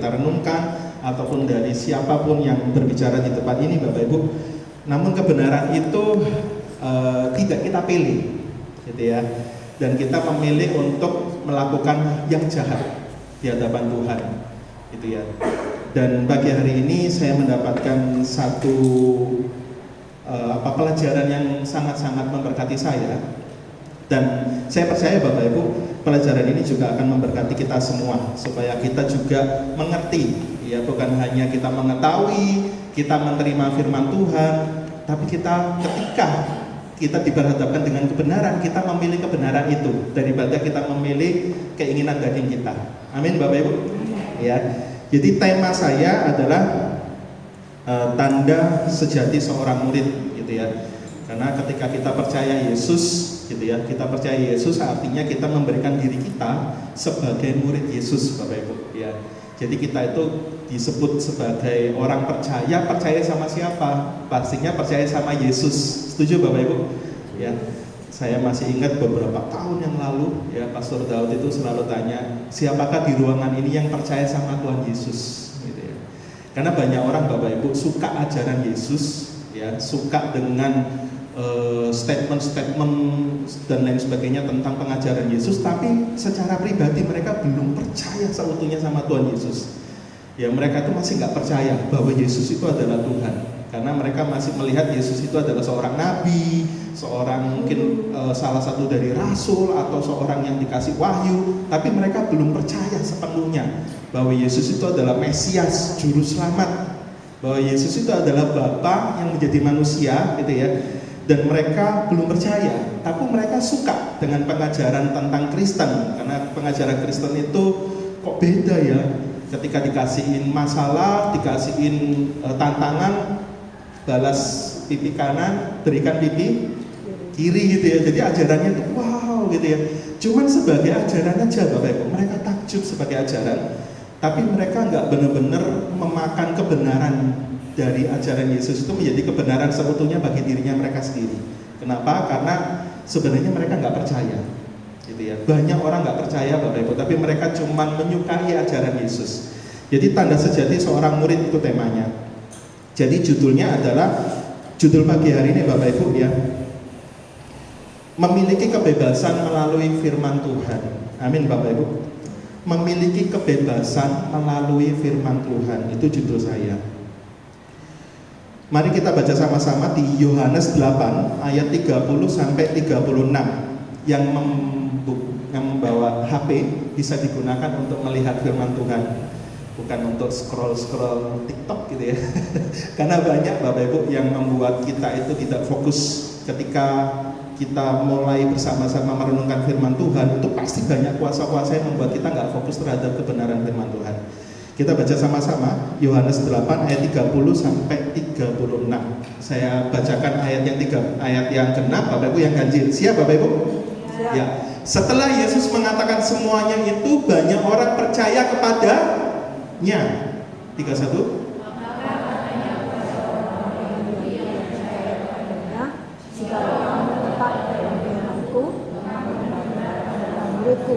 kita renungkan ataupun dari siapapun yang berbicara di tempat ini Bapak Ibu. Namun kebenaran itu tidak kita pilih, gitu ya. Dan kita memilih untuk melakukan yang jahat di hadapan Tuhan, gitu ya. Dan pagi hari ini saya mendapatkan satu pelajaran yang sangat-sangat memberkati saya. Dan saya percaya Bapak Ibu, pelajaran ini juga akan memberkati kita semua, supaya kita juga mengerti, ya, bukan hanya kita mengetahui, kita menerima firman Tuhan, tapi ketika kita diberhadapkan dengan kebenaran, kita memilih kebenaran itu daripada kita memilih keinginan daging kita. Amin Bapak Ibu. Ya. Jadi tema saya adalah tanda sejati seorang murid, gitu ya. Karena ketika kita percaya Yesus, gitu ya, kita percaya Yesus artinya kita memberikan diri kita sebagai murid Yesus, Bapak Ibu. Ya. Jadi kita itu disebut sebagai orang percaya sama siapa? Pastinya percaya sama Yesus. Setuju Bapak Ibu? Ya. Saya masih ingat beberapa tahun yang lalu, ya, Pastor Daud itu selalu tanya, siapakah di ruangan ini yang percaya sama Tuhan Yesus? Gitu ya. Karena banyak orang Bapak Ibu suka ajaran Yesus, ya, suka dengan statement-statement dan lain sebagainya tentang pengajaran Yesus, tapi secara pribadi mereka belum percaya seutuhnya sama Tuhan Yesus. Ya, mereka itu masih nggak percaya bahwa Yesus itu adalah Tuhan, karena mereka masih melihat Yesus itu adalah seorang nabi, seorang mungkin salah satu dari rasul atau seorang yang dikasih wahyu, tapi mereka belum percaya sepenuhnya bahwa Yesus itu adalah Mesias, juru selamat, bahwa Yesus itu adalah Bapa yang menjadi manusia, gitu ya. Dan mereka belum percaya, tapi mereka suka dengan pengajaran tentang Kristen, karena pengajaran Kristen itu kok beda ya. Ketika dikasihin masalah, dikasihin tantangan, balas pipi kanan, berikan pipi kiri, gitu ya. Jadi ajarannya itu wow, gitu ya. Cuman sebagai ajaran aja Bapak Ibu, mereka takjub sebagai ajaran, tapi mereka nggak benar-benar memakan kebenaran dari ajaran Yesus itu menjadi kebenaran seutuhnya bagi dirinya mereka sendiri. Kenapa? Karena sebenarnya mereka nggak percaya, gitu ya. Banyak orang nggak percaya Bapak Ibu, tapi mereka cuma menyukai ajaran Yesus. Jadi tanda sejati seorang murid itu temanya. Jadi judulnya adalah, judul pagi hari ini Bapak Ibu ya, memiliki kebebasan melalui firman Tuhan. Amin Bapak Ibu. Memiliki kebebasan melalui firman Tuhan, itu judul saya. Mari kita baca sama-sama di Yohanes 8 ayat 30 sampai 36. Yang membawa HP bisa digunakan untuk melihat firman Tuhan, bukan untuk scroll TikTok, gitu ya. Karena banyak Bapak Ibu yang membuat kita itu tidak fokus ketika kita mulai bersama-sama merenungkan firman Tuhan. Itu pasti banyak kuasa-kuasa yang membuat kita nggak fokus terhadap kebenaran firman Tuhan. Kita baca sama-sama Yohanes 8 ayat 30 sampai 36. Saya bacakan ayat yang genap, Bapak Ibu yang ganjil. Siap Bapak Ibu? Ya. Setelah Yesus mengatakan semuanya itu, banyak orang percaya kepadanya. 31. Jika kamu tetap dalam firman-Ku, murid-Ku.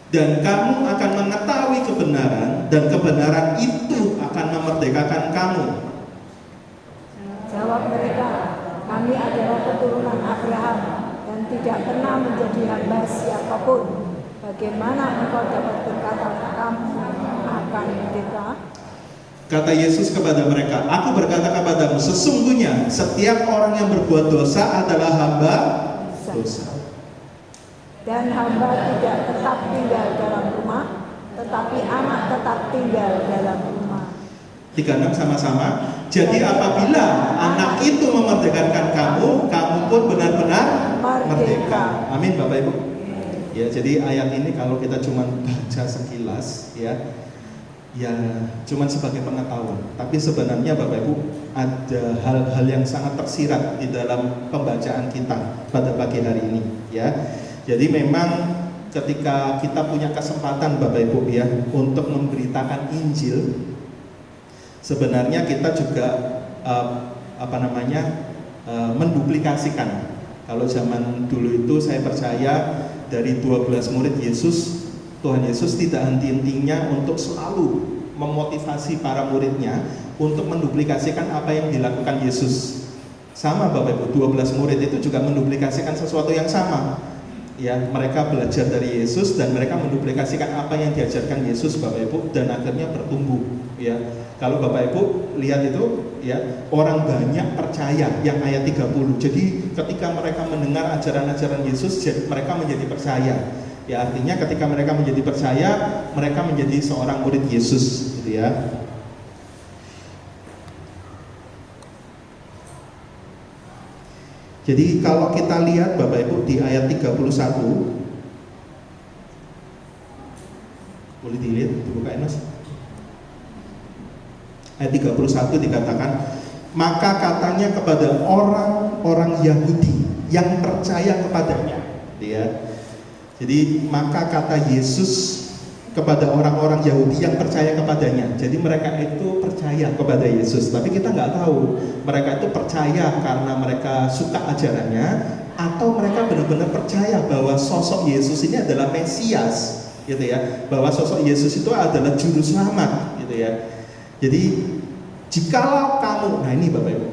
Dan kamu akan mengetahui kebenaran, dan kebenaran itu akan memerdekakan kamu. Jawab mereka, kami adalah keturunan Abraham dan tidak pernah menjadi hamba siapapun. Bagaimana engkau dapat berkata kamu akan merdeka? Kata Yesus kepada mereka, aku berkata kepadamu, sesungguhnya setiap orang yang berbuat dosa adalah hamba dosa. Dan hamba tidak tetap tinggal dalam rumah, tetapi anak tetap tinggal dalam rumah. 36 sama-sama. Jadi apabila anak itu memerdekakan kamu, kamu pun benar-benar merdeka. Amin Bapak Ibu. Ya, jadi ayat ini kalau kita cuma baca sekilas, ya cuma sebagai pengetahuan. Tapi sebenarnya Bapak Ibu, ada hal-hal yang sangat tersirat di dalam pembacaan kita pada pagi hari ini, ya. Jadi memang ketika kita punya kesempatan Bapak Ibu ya untuk memberitakan Injil, sebenarnya kita juga menduplikasikan. Kalau zaman dulu itu saya percaya dari 12 murid Yesus, Tuhan Yesus tidak henti-hentinya untuk selalu memotivasi para muridnya untuk menduplikasikan apa yang dilakukan Yesus. Sama Bapak Ibu, 12 murid itu juga menduplikasikan sesuatu yang sama. Ya, mereka belajar dari Yesus dan mereka menduplikasikan apa yang diajarkan Yesus Bapak Ibu, dan akhirnya bertumbuh. Ya, kalau Bapak Ibu lihat itu, ya, orang banyak percaya yang ayat 30. Jadi ketika mereka mendengar ajaran-ajaran Yesus, mereka menjadi percaya. Ya, artinya ketika mereka menjadi percaya, mereka menjadi seorang murid Yesus, gitu ya. Jadi kalau kita lihat Bapak Ibu di ayat 31, boleh dilihat, dibukain Mas. Ayat 31 dikatakan, maka katanya kepada orang-orang Yahudi yang percaya kepadanya, ya. Jadi maka kata Yesus kepada orang-orang Yahudi yang percaya kepadanya. Jadi mereka itu percaya kepada Yesus, tapi kita nggak tahu mereka itu percaya karena mereka suka ajarannya, atau mereka benar-benar percaya bahwa sosok Yesus ini adalah Mesias, gitu ya, bahwa sosok Yesus itu adalah juru selamat, gitu ya. Jadi jikalau kamu, nah ini Bapak Ibu,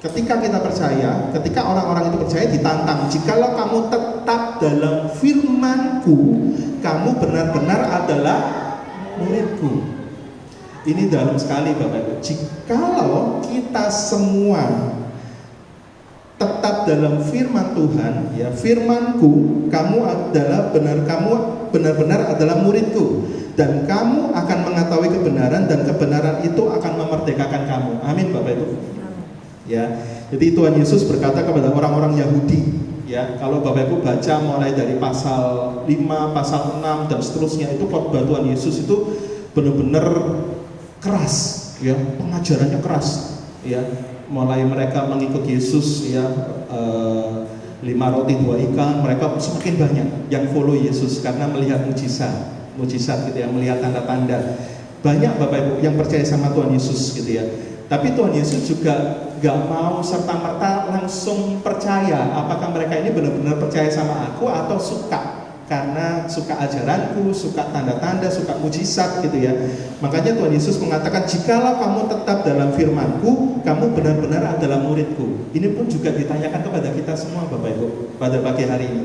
ketika kita percaya, ketika orang-orang itu percaya ditantang, jikalau kamu tetap dalam firman-Ku, kamu benar-benar adalah murid-Ku. Ini dalam sekali Bapak Ibu. Jikalau kita semua tetap dalam firman Tuhan, ya, firman-Ku, kamu benar-benar adalah murid-Ku, dan kamu akan mengetahui kebenaran, dan kebenaran itu akan memerdekakan kamu. Amin Bapak Ibu. Ya, jadi Tuhan Yesus berkata kepada orang-orang Yahudi, ya, kalau Bapak Ibu baca mulai dari pasal 5, pasal 6 dan seterusnya, itu khotbah Tuhan Yesus itu benar-benar keras, ya, pengajarannya keras, ya. Mulai mereka mengikut Yesus, ya, 5 roti 2 ikan, mereka semakin banyak yang follow Yesus karena melihat mujizat gitu ya, melihat tanda-tanda. Banyak Bapak Ibu yang percaya sama Tuhan Yesus, gitu ya. Tapi Tuhan Yesus juga gak mau serta-merta langsung percaya. Apakah mereka ini benar-benar percaya sama aku atau suka karena suka ajaranku, suka tanda-tanda, suka mujizat, gitu ya. Makanya Tuhan Yesus mengatakan, jikalau kamu tetap dalam firman-Ku, kamu benar-benar adalah murid-Ku. Ini pun juga ditanyakan kepada kita semua Bapak Ibu pada pagi hari ini.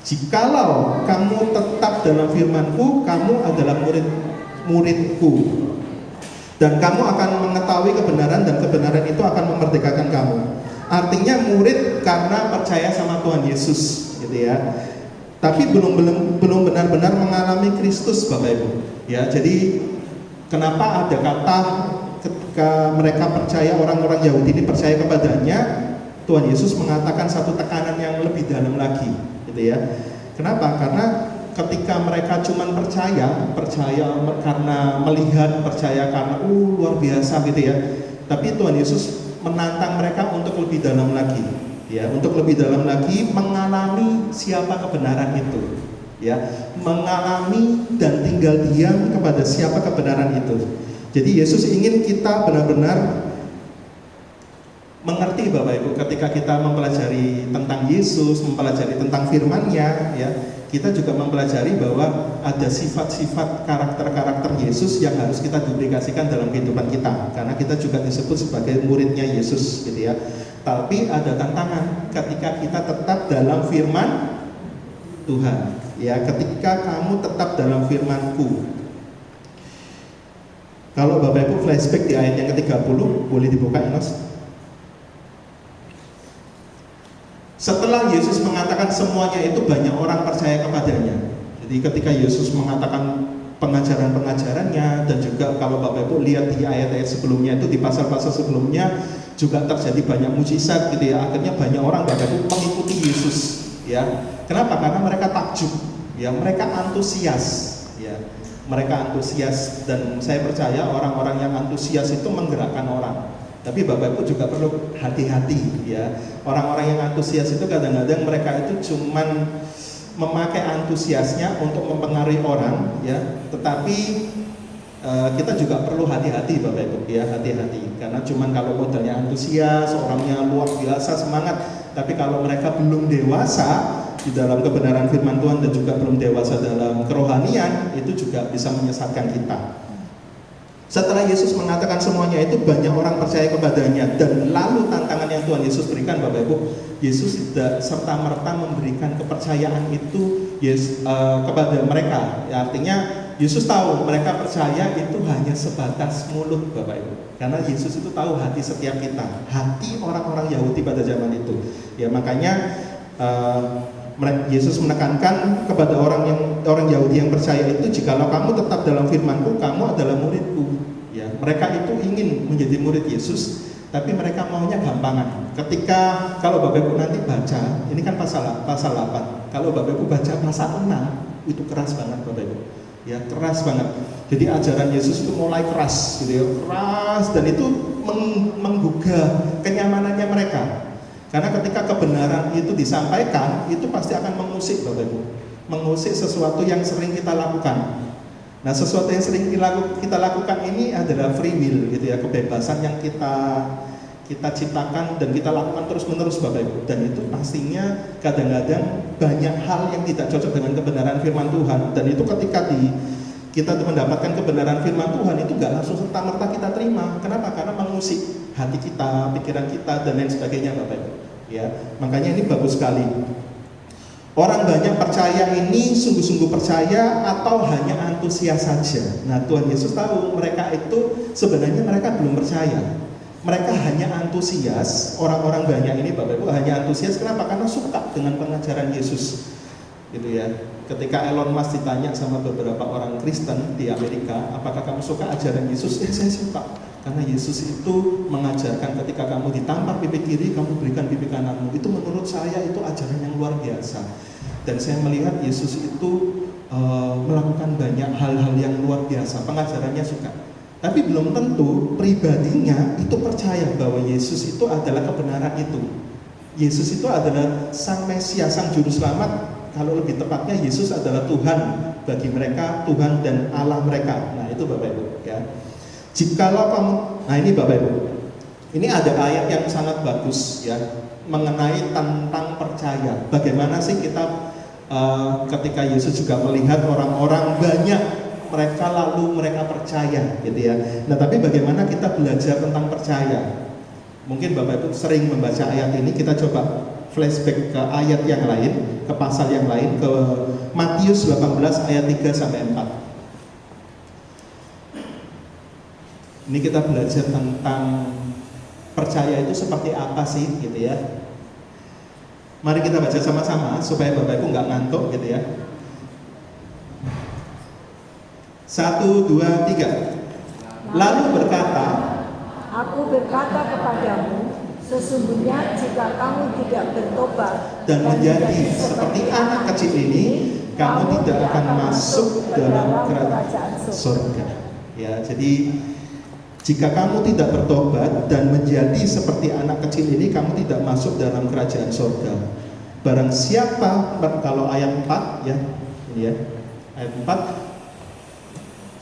Jikalau kamu tetap dalam firman-Ku, kamu adalah murid-Ku, dan kamu akan mengetahui kebenaran, dan kebenaran itu akan memerdekakan kamu. Artinya murid karena percaya sama Tuhan Yesus, gitu ya. Tapi belum benar-benar mengalami Kristus Bapak Ibu. Ya, jadi kenapa ada kata ketika mereka percaya, orang-orang Yahudi ini percaya kepadanya, Tuhan Yesus mengatakan satu tekanan yang lebih dalam lagi, gitu ya. Kenapa? Karena ketika mereka cuma percaya karena melihat, percaya karena luar biasa, gitu ya. Tapi Tuhan Yesus menantang mereka untuk lebih dalam lagi, ya, untuk lebih dalam lagi mengalami siapa kebenaran itu, ya, mengalami dan tinggal diam kepada siapa kebenaran itu. Jadi Yesus ingin kita benar-benar mengerti Bapak Ibu, ketika kita mempelajari tentang Yesus, mempelajari tentang firman-Nya, ya, kita juga mempelajari bahwa ada sifat-sifat karakter-karakter Yesus yang harus kita duplikasikan dalam kehidupan kita, karena kita juga disebut sebagai muridnya Yesus, gitu ya. Tapi ada tantangan ketika kita tetap dalam firman Tuhan, ya, ketika kamu tetap dalam firman-Ku. Kalau Bapak Ibu flashback di ayat yang ke-30, boleh dibuka Mas. Setelah Yesus mengatakan semuanya itu, banyak orang percaya kepadanya. Jadi ketika Yesus mengatakan pengajaran-pengajarannya, dan juga kalau Bapak Ibu lihat di ayat-ayat sebelumnya itu, di pasal-pasal sebelumnya juga terjadi banyak mujizat, gitu ya. Akhirnya banyak orang Bapak Ibu mengikuti Yesus, ya. Kenapa? Karena mereka takjub, ya, mereka antusias, ya. Mereka antusias, dan saya percaya orang-orang yang antusias itu menggerakkan orang. Tapi Bapak Ibu juga perlu hati-hati, ya. Orang-orang yang antusias itu kadang-kadang mereka itu cuman memakai antusiasnya untuk mempengaruhi orang, ya. Tetapi kita juga perlu hati-hati Bapak Ibu, ya, hati-hati. Karena cuman kalau modalnya antusias, orangnya luar biasa semangat, tapi kalau mereka belum dewasa, di dalam kebenaran firman Tuhan dan juga belum dewasa dalam kerohanian, itu juga bisa menyesatkan kita. Setelah Yesus mengatakan semuanya itu, banyak orang percaya kepadanya, dan lalu tantangan yang Tuhan Yesus berikan, Bapak Ibu, Yesus tidak serta-merta memberikan kepercayaan itu kepada mereka. Ya, artinya Yesus tahu mereka percaya itu hanya sebatas mulut, Bapak Ibu. Karena Yesus itu tahu hati setiap kita, hati orang-orang Yahudi pada zaman itu. Ya, makanya Yesus menekankan kepada orang Yahudi yang percaya itu, jikalau kamu tetap dalam firman-Ku, kamu adalah murid-Ku. Ya, mereka itu ingin menjadi murid Yesus, tapi mereka maunya gampangan. Kalau Bapak Ibu nanti baca, ini kan pasal 8. Kalau Bapak Ibu baca pasal 6, itu keras banget Bapak Ibu. Ya, keras banget. Jadi ajaran Yesus itu mulai keras, gitu ya, keras, dan itu menggugah kenyamanannya mereka. Karena ketika kebenaran itu disampaikan, itu pasti akan mengusik Bapak Ibu, mengusik sesuatu yang sering kita lakukan. Nah, sesuatu yang sering kita lakukan ini adalah free will, gitu ya, kebebasan yang kita ciptakan dan kita lakukan terus-menerus Bapak Ibu. Dan itu pastinya kadang-kadang banyak hal yang tidak cocok dengan kebenaran firman Tuhan. Dan itu ketika kita mendapatkan kebenaran firman Tuhan, itu gak langsung serta-merta kita terima. Kenapa? Karena mengusik hati kita, pikiran kita, dan lain sebagainya Bapak Ibu. Ya, makanya ini bagus sekali. Orang banyak percaya ini sungguh-sungguh percaya atau hanya antusias saja. Nah, Tuhan Yesus tahu mereka itu sebenarnya mereka belum percaya. Mereka hanya antusias. Orang-orang banyak ini Bapak Ibu hanya antusias. Kenapa? Karena suka dengan pengajaran Yesus, gitu ya. Ketika Elon Musk ditanya sama beberapa orang Kristen di Amerika, apakah kamu suka ajaran Yesus? Saya suka. Karena Yesus itu mengajarkan ketika kamu ditampar pipi kiri, kamu berikan pipi kananmu. Itu menurut saya itu ajaran yang luar biasa. Dan saya melihat Yesus itu melakukan banyak hal-hal yang luar biasa. Pengajarannya suka. Tapi belum tentu pribadinya itu percaya bahwa Yesus itu adalah kebenaran itu. Yesus itu adalah Sang Mesias, Sang Juru Selamat. Kalau lebih tepatnya Yesus adalah Tuhan bagi mereka, Tuhan dan Allah mereka. Nah, itu Bapak Ibu ya. Jikalau kamu, nah ini Bapak Ibu, ini ada ayat yang sangat bagus ya, mengenai tentang percaya. Bagaimana sih kita ketika Yesus juga melihat orang-orang banyak, mereka percaya gitu ya. Nah, tapi bagaimana kita belajar tentang percaya? Mungkin Bapak Ibu sering membaca ayat ini, kita coba flashback ke ayat yang lain, ke pasal yang lain, ke Matius 18 ayat 3 sampai 4. Ini kita belajar tentang percaya itu seperti apa sih gitu ya. Mari kita baca sama-sama supaya Bapak Ibu nggak ngantuk gitu ya. 1, 2, 3. Lalu berkata, Aku berkata kepadamu, sesungguhnya jika kamu tidak bertobat dan menjadi seperti anak kecil ini, kamu tidak akan masuk dalam kerajaan surga. Ya, jadi jika kamu tidak bertobat dan menjadi seperti anak kecil ini, kamu tidak masuk dalam kerajaan surga. Barang siapa, kalau ayat 4 ya, ini ya, ayat 4.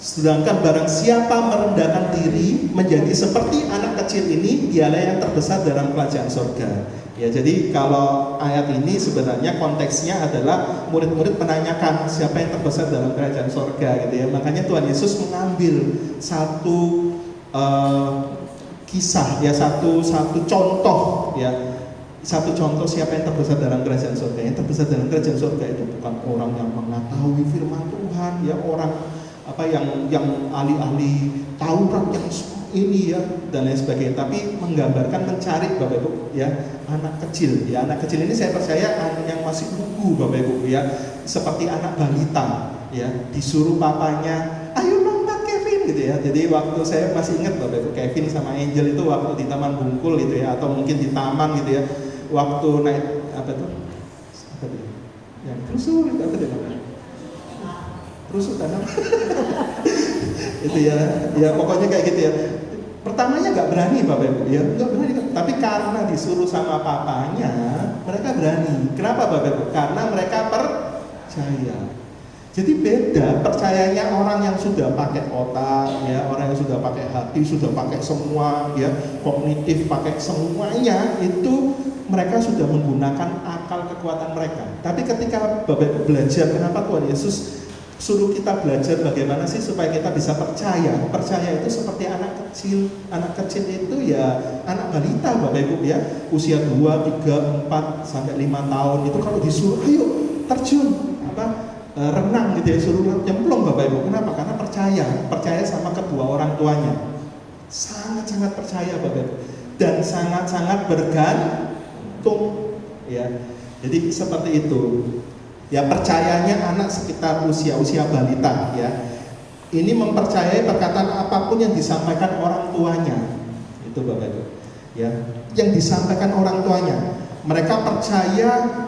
Sedangkan barang siapa merendahkan diri menjadi seperti anak kecil ini, dialah yang terbesar dalam kerajaan surga. Ya, jadi kalau ayat ini sebenarnya konteksnya adalah murid-murid menanyakan siapa yang terbesar dalam kerajaan surga gitu ya. Makanya Tuhan Yesus mengambil satu kisah ya, satu contoh ya, satu contoh siapa yang terbesar dalam kerajaan surga. Yang terbesar dalam kerajaan surga itu bukan orang yang mengetahui firman Tuhan ya, orang yang ahli-ahli Taurat yang ini ya dan lain sebagainya, tapi menggambarkan mencari Bapak Ibu ya anak kecil ya. Anak kecil ini saya percaya anak yang masih lugu Bapak Ibu ya, seperti anak balita ya, disuruh papanya ayo lompat Kevin gitu ya. Jadi waktu saya masih ingat Bapak Ibu, Kevin sama Angel itu waktu di Taman Bungkul gitu ya, atau mungkin di taman gitu ya, waktu naik yang rusuh itu apa namanya, rusuh tanam itu ya pokoknya kayak gitu ya. Pertamanya nggak berani Bapak Ibu ya, nggak berani, tapi karena disuruh sama papanya mereka berani. Kenapa Bapak Ibu? Karena mereka percaya. Jadi beda percayanya orang yang sudah pakai otak, ya, orang yang sudah pakai hati, sudah pakai semua, ya, kognitif, pakai semuanya, itu mereka sudah menggunakan akal kekuatan mereka. Tapi ketika Bapak belajar, kenapa Tuhan Yesus suruh kita belajar bagaimana sih supaya kita bisa percaya? Percaya itu seperti anak kecil. Anak kecil itu ya anak balita, Bapak Ibu, ya, usia 2, 3, 4 sampai 5 tahun itu kalau disuruh ayo terjun renang gitu ya, suruh nyemplung Bapak Ibu. Kenapa? Karena percaya sama kedua orang tuanya. Sangat-sangat percaya Bapak Ibu. Dan sangat-sangat bergantung, ya. Jadi seperti itu. Ya, percayanya anak sekitar usia balita, ya. Ini mempercayai perkataan apapun yang disampaikan orang tuanya. Itu Bapak Ibu. Ya, yang disampaikan orang tuanya. Mereka percaya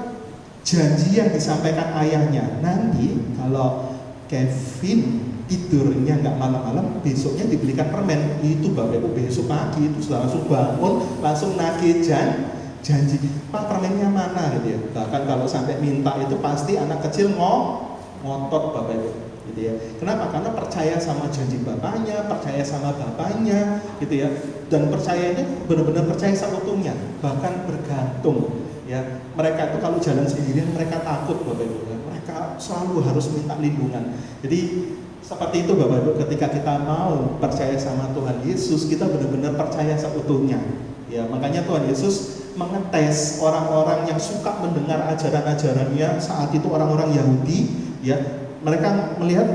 janji yang disampaikan ayahnya. Nanti kalau Kevin tidurnya nggak malam-malam, besoknya dibelikan permen. Itu Bapak Ibu besok pagi itu sudah langsung bangun, langsung nagih janji. Pak, permennya mana gitu ya. Bahkan kalau sampai minta itu pasti anak kecil ngotot Bapak Ibu. Gitu ya. Kenapa? Karena percaya sama janji bapaknya, percaya sama bapaknya, gitu ya. Dan percayanya benar-benar percaya seutuhnya, bahkan bergantung. Ya, mereka itu kalau jalan sendirian mereka takut Bapak Ibu. Mereka selalu harus minta lindungan. Jadi seperti itu Bapak Ibu, ketika kita mau percaya sama Tuhan Yesus, kita benar-benar percaya seutuhnya. Ya, makanya Tuhan Yesus mengetes orang-orang yang suka mendengar ajaran-ajarannya. Saat itu orang-orang Yahudi, ya, mereka melihat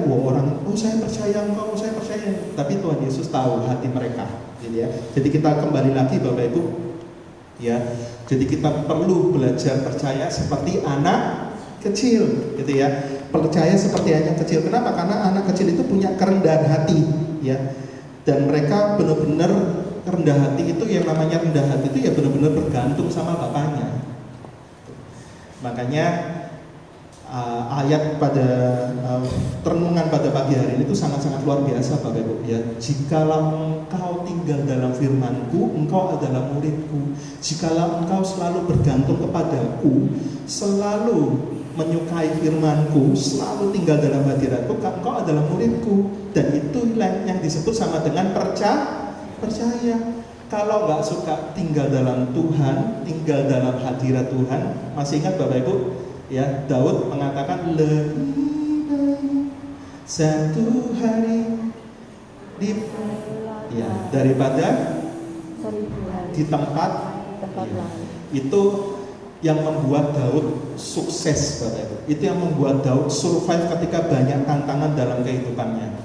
saya percaya engkau, saya percaya. Tapi Tuhan Yesus tahu hati mereka, gitu ya. Jadi kita kembali lagi Bapak Ibu, ya. Jadi kita perlu belajar percaya seperti anak kecil, gitu ya. Percaya seperti anak kecil. Kenapa? Karena anak kecil itu punya kerendahan hati, ya. Dan mereka benar-benar rendah hati itu, yang namanya rendah hati itu ya benar-benar bergantung sama bapaknya. Makanya ayat pada renungan pada pagi hari ini itu sangat-sangat luar biasa Bapak Ibu, ya. Jikalau engkau tinggal dalam firman-Ku, engkau adalah murid-Ku. Jikalau engkau selalu bergantung kepadaku, selalu menyukai firman-Ku, selalu tinggal dalam hadirat-Ku, engkau adalah murid-Ku. Dan itu yang disebut sama dengan percaya. Kalau nggak suka tinggal dalam Tuhan, tinggal dalam hadirat Tuhan, masih ingat Bapak Ibu? Ya, Daud mengatakan lebih satu hari daripada di tempat lain. Itu yang membuat Daud sukses Bapak Ibu. Itu yang membuat Daud survive ketika banyak tantangan dalam kehidupannya.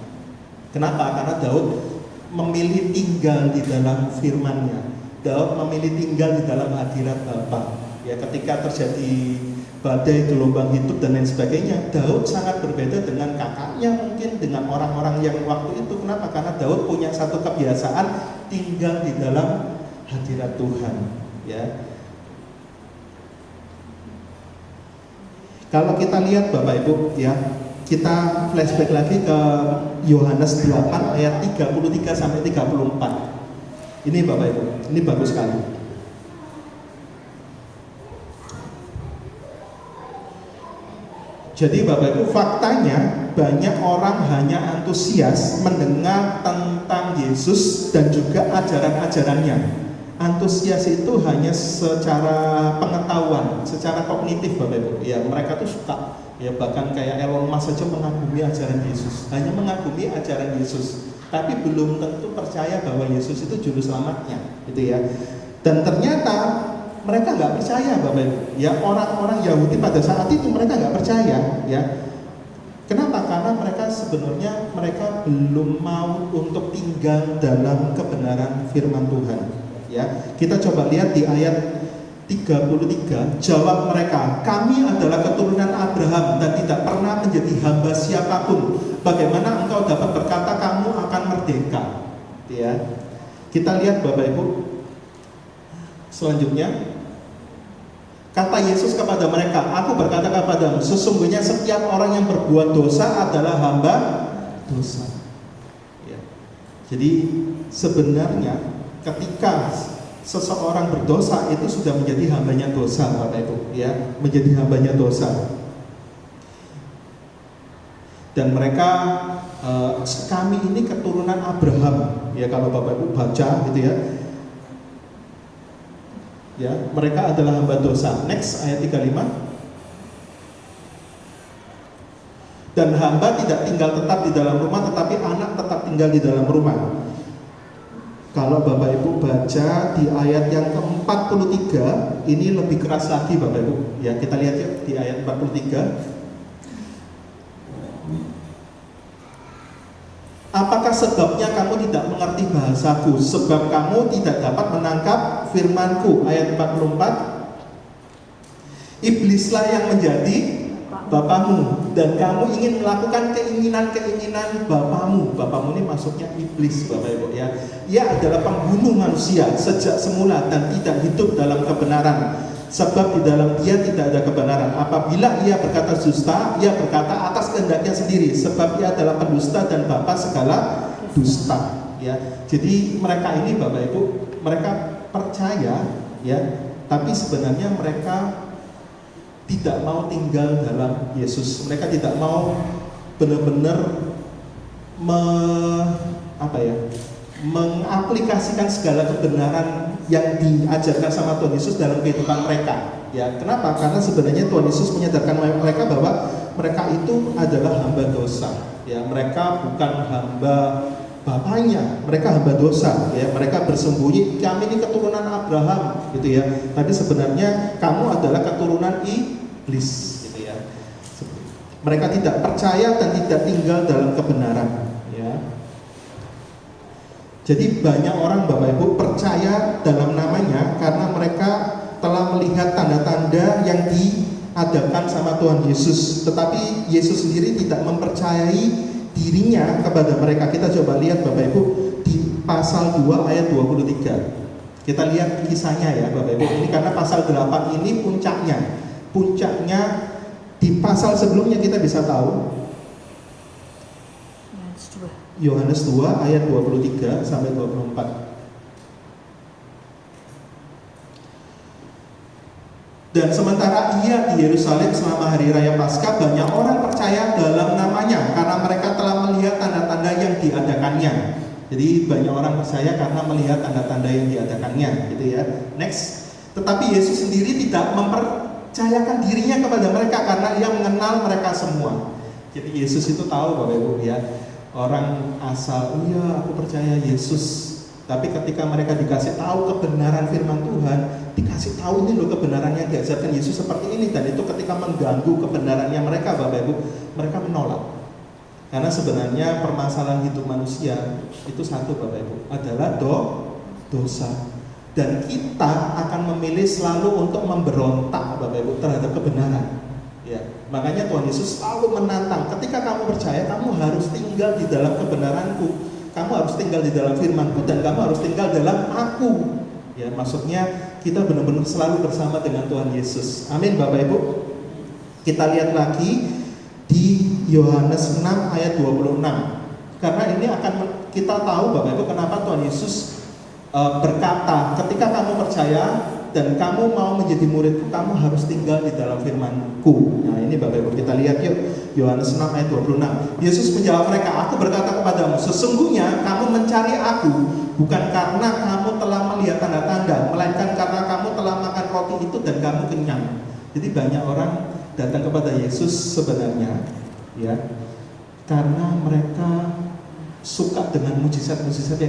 Kenapa? Karena Daud memilih tinggal di dalam firman-Nya. Daud memilih tinggal di dalam hadirat Bapa. Ya, ketika terjadi badai, gelombang hidup dan lain sebagainya, Daud sangat berbeda dengan kakaknya, mungkin dengan orang-orang yang waktu itu. Kenapa? Karena Daud punya satu kebiasaan tinggal di dalam hadirat Tuhan, ya. Kalau kita lihat Bapak Ibu, ya, kita flashback lagi ke Yohanes 8 ayat 33 sampai 34. Ini Bapak Ibu, ini bagus sekali. Jadi Bapak Ibu, faktanya banyak orang hanya antusias mendengar tentang Yesus dan juga ajaran-ajarannya. Antusias itu hanya secara pengetahuan, secara kognitif Bapak Ibu. Ya, mereka tuh suka, ya, bahkan kayak Elon Musk saja mengagumi ajaran Yesus, hanya mengagumi ajaran Yesus, tapi belum tentu percaya bahwa Yesus itu juru selamatnya, gitu ya. Dan ternyata mereka nggak percaya Bapak Ibu. Ya, orang-orang Yahudi pada saat itu mereka nggak percaya, ya. Kenapa? Karena mereka sebenarnya belum mau untuk tinggal dalam kebenaran firman Tuhan, ya. Kita coba lihat di ayat 33, jawab mereka, kami adalah keturunan Abraham dan tidak pernah menjadi hamba siapapun. Bagaimana engkau dapat berkata kamu akan merdeka? Ya. Kita lihat Bapak Ibu. Selanjutnya, kata Yesus kepada mereka, aku berkata kepadamu, sesungguhnya setiap orang yang berbuat dosa adalah hamba dosa. Ya. Jadi sebenarnya ketika seseorang berdosa itu sudah menjadi hambanya dosa Bapak Ibu, ya, menjadi hambanya dosa. Dan mereka kami ini keturunan Abraham, ya kalau Bapak Ibu baca gitu ya. Ya, mereka adalah hamba dosa. Next ayat 35. Dan hamba tidak tinggal tetap di dalam rumah, tetapi anak tetap tinggal di dalam rumah. Kalau Bapak Ibu baca di ayat yang ke-43, ini lebih keras lagi Bapak Ibu. Ya, kita lihat yuk di ayat 43. Apakah sebabnya kamu tidak mengerti bahasaku? Sebab kamu tidak dapat menangkap firmanku. Ayat 44. Iblislah yang menjadi bapamu, dan kamu ingin melakukan keinginan-keinginan bapamu. Bapamu ini maksudnya iblis, Bapak Ibu ya. Ia adalah pembunuh manusia sejak semula dan tidak hidup dalam kebenaran. Sebab di dalam dia tidak ada kebenaran. Apabila ia berkata dusta, ia berkata atas kehendaknya sendiri. Sebab ia adalah pendusta dan bapa segala dusta. Ya, jadi mereka ini Bapak Ibu, mereka percaya ya, tapi sebenarnya mereka tidak mau tinggal dalam Yesus. Mereka tidak mau benar-benar mengaplikasikan segala kebenaran yang diajarkan sama Tuhan Yesus dalam kehidupan mereka. Ya, kenapa? Karena sebenarnya Tuhan Yesus menyadarkan mereka bahwa mereka itu adalah hamba dosa. Ya, mereka bukan hamba bapaknya, mereka hamba dosa. Ya, mereka bersembunyi, kami ini keturunan Abraham, gitu ya. Tapi sebenarnya kamu adalah keturunan iblis, gitu ya. Mereka tidak percaya dan tidak tinggal dalam kebenaran. Jadi banyak orang Bapak Ibu percaya dalam namanya karena mereka telah melihat tanda-tanda yang diadakan sama Tuhan Yesus. Tetapi Yesus sendiri tidak mempercayai dirinya kepada mereka. Kita coba lihat Bapak Ibu di pasal 2 ayat 23. Kita lihat kisahnya ya Bapak Ibu. Ini karena pasal 8 ini puncaknya. Puncaknya di pasal sebelumnya kita bisa tahu. Yohanes 2 ayat 23 sampai 24. Dan sementara ia di Yerusalem selama hari raya Paskah, banyak orang percaya dalam namanya karena mereka telah melihat tanda-tanda yang diadakannya. Jadi banyak orang percaya karena melihat tanda-tanda yang diadakannya, gitu ya. Next. Tetapi Yesus sendiri tidak mempercayakan dirinya kepada mereka karena ia mengenal mereka semua. Jadi Yesus itu tahu Bapak Ibu ya. Orang asal, iya aku percaya Yesus. Tapi ketika mereka dikasih tahu kebenaran firman Tuhan, dikasih tahu ini loh kebenaran yang diajarkan Yesus seperti ini, dan itu ketika mengganggu kebenarannya mereka Bapak Ibu, mereka menolak. Karena sebenarnya permasalahan hidup manusia itu satu Bapak Ibu, adalah dosa. Dan kita akan memilih selalu untuk memberontak Bapak Ibu terhadap kebenaran. Ya, makanya Tuhan Yesus selalu menantang. Ketika kamu percaya, kamu harus tinggal di dalam kebenaranku, kamu harus tinggal di dalam firmanku, dan kamu harus tinggal dalam aku. Ya, maksudnya kita benar-benar selalu bersama dengan Tuhan Yesus. Amin Bapak Ibu. Kita lihat lagi di Yohanes 6 ayat 26. Karena ini akan kita tahu Bapak Ibu kenapa Tuhan Yesus berkata, ketika kamu percaya dan kamu mau menjadi muridku, kamu harus tinggal di dalam firmanku. Nah ini Bapak Ibu kita lihat yuk, Yohanes 6 ayat 26. Yesus menjawab mereka, aku berkata kepadamu, sesungguhnya kamu mencari aku bukan karena kamu telah melihat tanda-tanda, melainkan karena kamu telah makan roti itu dan kamu kenyang. Jadi banyak orang datang kepada Yesus sebenarnya ya karena mereka suka dengan mujizat-mujizat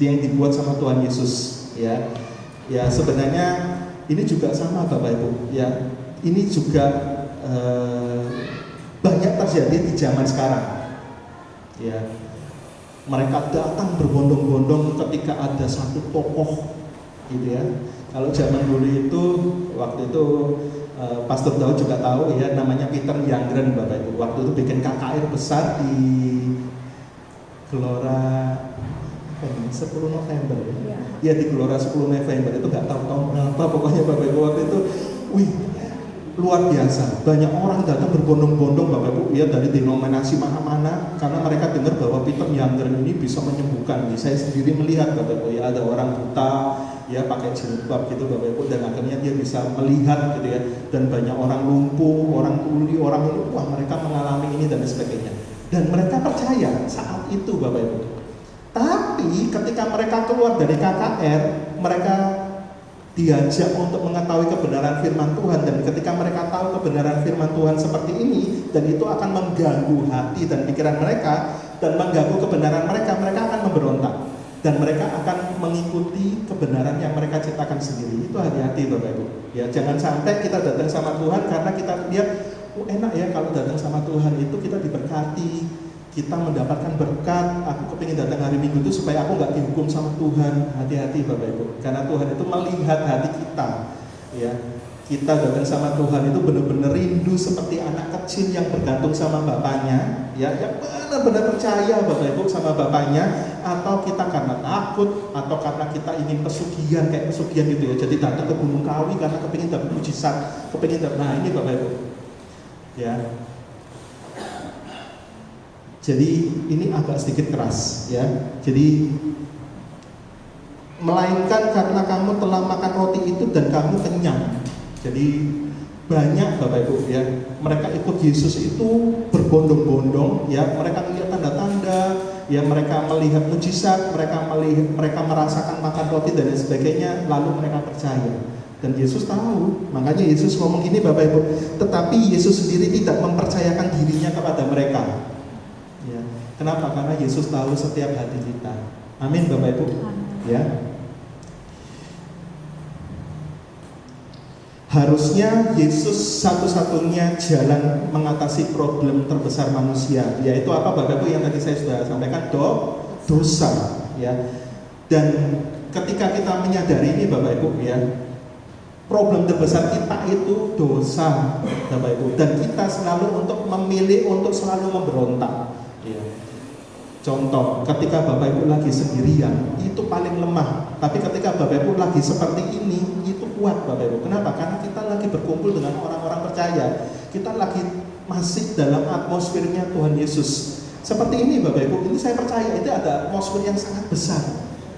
yang dibuat sama Tuhan Yesus ya. Ya sebenarnya ini juga sama Bapak Ibu ya. Ini juga banyak terjadi di zaman sekarang ya. Mereka datang berbondong-bondong ketika ada satu tokoh gitu ya. Kalau zaman dulu itu, waktu itu Pastor Daud juga tahu ya, namanya Peter Youngren Bapak Ibu. Waktu itu bikin KKR besar di Gelora 10 November ya. Ya di Gelora 10 November itu nggak tahu tahun berapa, pokoknya Bapak Ibu waktu itu, wih luar biasa. Banyak orang datang berbondong-bondong Bapak Ibu ya, dari denominasi mana-mana, karena mereka dengar bahwa Peter Youngren ini bisa menyembuhkan. Saya sendiri melihat Bapak Ibu ya, ada orang buta ya pakai jilbab gitu Bapak Ibu, dan akhirnya dia bisa melihat gitu ya. Dan banyak orang lumpuh, orang tuli, orang ini, wah mereka mengalami ini dan sebagainya. Dan mereka percaya saat itu Bapak Ibu. Tapi ketika mereka keluar dari KKR, mereka diajak untuk mengetahui kebenaran firman Tuhan, dan ketika mereka tahu kebenaran firman Tuhan seperti ini, dan itu akan mengganggu hati dan pikiran mereka dan mengganggu kebenaran mereka, mereka akan memberontak dan mereka akan mengikuti kebenaran yang mereka ciptakan sendiri. Itu hati-hati Bapak Ibu. Ya, jangan sampai kita datang sama Tuhan karena kita lihat, enak ya kalau datang sama Tuhan itu kita diberkati, kita mendapatkan berkat. Aku kepingin datang hari Minggu itu supaya aku nggak dihukum sama Tuhan. Hati-hati Bapak Ibu, karena Tuhan itu melihat hati kita. Ya, kita datang sama Tuhan itu benar-benar rindu seperti anak kecil yang bergantung sama bapaknya, ya, yang benar-benar percaya Bapak Ibu sama bapaknya, atau kita karena takut atau karena kita ingin pesugihan kayak pesugihan gitu ya. Jadi datang ke Gunung Kawi karena kepingin dapat mujizat, kepingin dapat. Nah ini Bapak Ibu, ya. Jadi ini agak sedikit keras ya. Jadi melainkan karena kamu telah makan roti itu dan kamu kenyang. Jadi banyak Bapak Ibu ya, mereka ikut Yesus itu berbondong-bondong ya, mereka melihat tanda-tanda ya, mereka melihat mujizat, mereka merasakan makan roti dan lain sebagainya, lalu mereka percaya. Dan Yesus tahu, makanya Yesus ngomong gini Bapak Ibu, tetapi Yesus sendiri tidak mempercayakan dirinya kepada mereka. Ya. Kenapa? Karena Yesus tahu setiap hati kita. Amin Bapak Ibu. Ya. Harusnya Yesus satu-satunya jalan mengatasi problem terbesar manusia, yaitu apa Bapak Ibu yang tadi saya sudah sampaikan, dosa. Ya. Dan ketika kita menyadari ini Bapak Ibu ya, problem terbesar kita itu dosa Bapak Ibu, dan kita selalu untuk memilih untuk selalu memberontak. Ya. Contoh, ketika Bapak Ibu lagi sendirian, itu paling lemah. Tapi ketika Bapak Ibu lagi seperti ini, itu kuat Bapak Ibu. Kenapa? Karena kita lagi berkumpul dengan orang-orang percaya. Kita lagi masih dalam atmosfernya Tuhan Yesus. Seperti ini Bapak Ibu, ini saya percaya itu ada atmosfer yang sangat besar.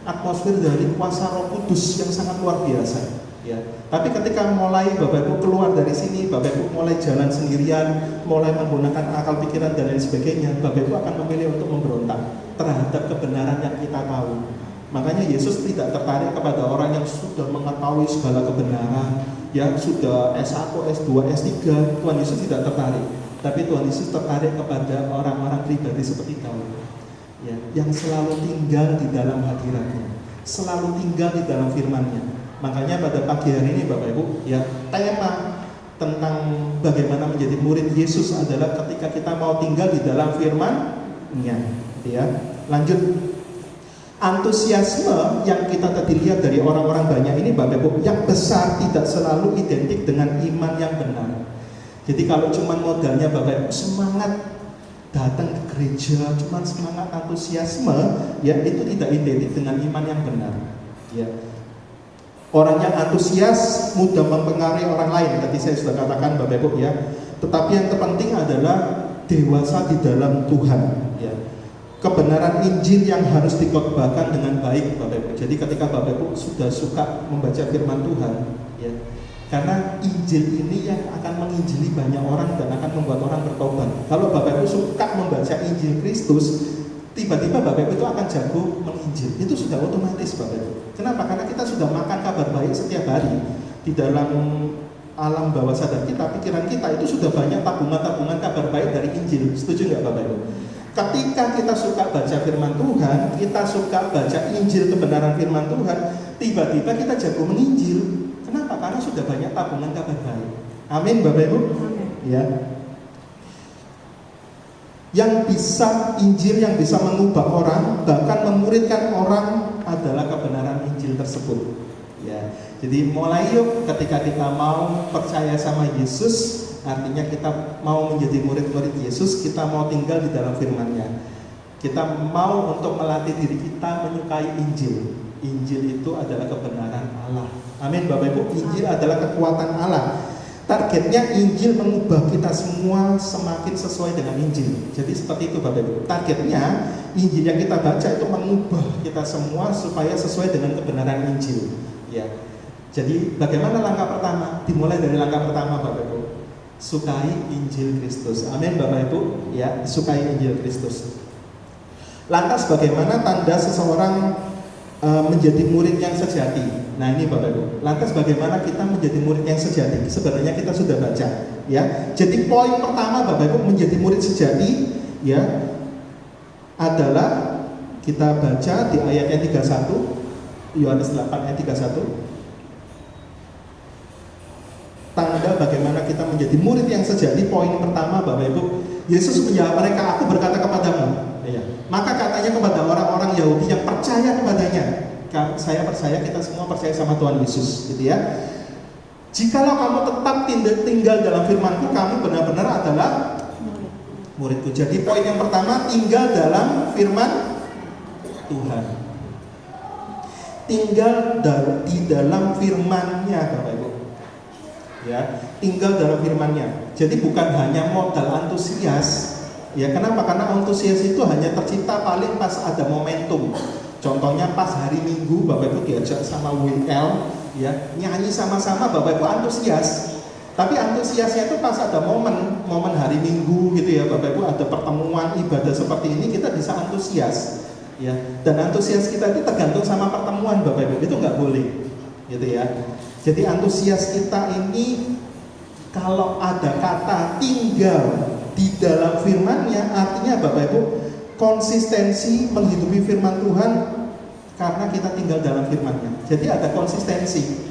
Atmosfer dari kuasa Roh Kudus yang sangat luar biasa. Ya. Tapi ketika mulai Bapak Ibu keluar dari sini, Bapak Ibu mulai jalan sendirian, mulai menggunakan akal pikiran dan lain sebagainya, Bapak Ibu akan memilih untuk memberontak terhadap kebenaran yang kita tahu. Makanya Yesus tidak tertarik kepada orang yang sudah mengetahui segala kebenaran, yang sudah S1, S2, S3. Tuhan Yesus tidak tertarik. Tapi Tuhan Yesus tertarik kepada orang-orang pribadi seperti kau, ya, yang selalu tinggal di dalam hadiratnya, selalu tinggal di dalam firman-Nya. Makanya pada pagi hari ini Bapak Ibu ya, tema tentang bagaimana menjadi murid Yesus adalah ketika kita mau tinggal di dalam firman-Nya ya. Lanjut, antusiasme yang kita tadi lihat dari orang-orang banyak ini Bapak Ibu, yang besar tidak selalu identik dengan iman yang benar. Jadi kalau cuma modalnya Bapak Ibu semangat datang ke gereja, cuma semangat antusiasme ya, itu tidak identik dengan iman yang benar ya. Orang yang antusias mudah mempengaruhi orang lain, tadi saya sudah katakan Bapak Ibu ya. Tetapi yang terpenting adalah dewasa di dalam Tuhan ya. Kebenaran Injil yang harus dikhotbahkan dengan baik Bapak Ibu. Jadi ketika Bapak Ibu sudah suka membaca firman Tuhan ya, karena Injil ini yang akan menginjili banyak orang dan akan membuat orang bertobat. Kalau Bapak Ibu suka membaca Injil Kristus, tiba-tiba Bapak Ibu itu akan jago menginjil. Itu sudah otomatis Bapak Ibu. Kenapa? Karena kita sudah makan kabar baik setiap hari. Di dalam alam bawah sadar kita, pikiran kita itu sudah banyak tabungan-tabungan kabar baik dari Injil. Setuju nggak Bapak Ibu? Ketika kita suka baca firman Tuhan, kita suka baca Injil kebenaran firman Tuhan, tiba-tiba kita jago menginjil. Kenapa? Karena sudah banyak tabungan kabar baik. Amin Bapak Ibu. Amin. Ya. Yang bisa Injil, yang bisa mengubah orang, bahkan memuridkan orang adalah kebenaran Injil tersebut. Ya, jadi mulai yuk ketika kita mau percaya sama Yesus, artinya kita mau menjadi murid-murid Yesus, kita mau tinggal di dalam firman-Nya. Kita mau untuk melatih diri kita menyukai Injil. Injil itu adalah kebenaran Allah. Amin Bapak Ibu. Injil adalah kekuatan Allah. Targetnya Injil mengubah kita semua semakin sesuai dengan Injil. Jadi seperti itu Bapak Ibu. Targetnya Injil yang kita baca itu mengubah kita semua supaya sesuai dengan kebenaran Injil. Ya. Jadi bagaimana langkah pertama? Dimulai dari langkah pertama Bapak Ibu. Sukai Injil Kristus. Amin Bapak Ibu, ya, sukai Injil Kristus. Lantas bagaimana tanda seseorang menjadi murid yang sejati? Nah ini Bapak Ibu, lantas bagaimana kita menjadi murid yang sejati? Sebenarnya kita sudah baca, ya. Jadi poin pertama Bapak Ibu menjadi murid sejati, ya, adalah kita baca di ayatnya 31, Yohanes 8 ayat 31. Tanda bagaimana kita menjadi murid yang sejati, poin pertama Bapak Ibu, Yesus menjawab mereka, aku berkata kepadamu, ya. Maka katanya kepada orang-orang Yahudi yang percaya kepadanya, saya percaya, kita semua percaya sama Tuhan Yesus, gitu ya. Jikalau kamu tetap tinggal dalam firman-Ku, kamu benar-benar adalah murid-Ku. Jadi poin yang pertama, tinggal dalam firman Tuhan. Tinggal di dalam firman-Nya Bapak Ibu. Ya, tinggal dalam firman-Nya. Jadi bukan hanya modal antusias. Ya, kenapa? Karena antusias itu hanya tercipta paling pas ada momentum. Contohnya pas hari Minggu Bapak Ibu diajak sama WL, ya, nyanyi sama-sama, Bapak Ibu antusias. Tapi antusiasnya itu pas ada momen hari Minggu gitu ya Bapak Ibu, ada pertemuan ibadah seperti ini, kita bisa antusias. Ya, dan antusias kita itu tergantung sama pertemuan Bapak Ibu, itu nggak boleh, gitu ya. Jadi antusias kita ini kalau ada kata tinggal di dalam firman-Nya, artinya Bapak Ibu konsistensi menghidupi firman Tuhan karena kita tinggal dalam firman-Nya. Jadi ada konsistensi,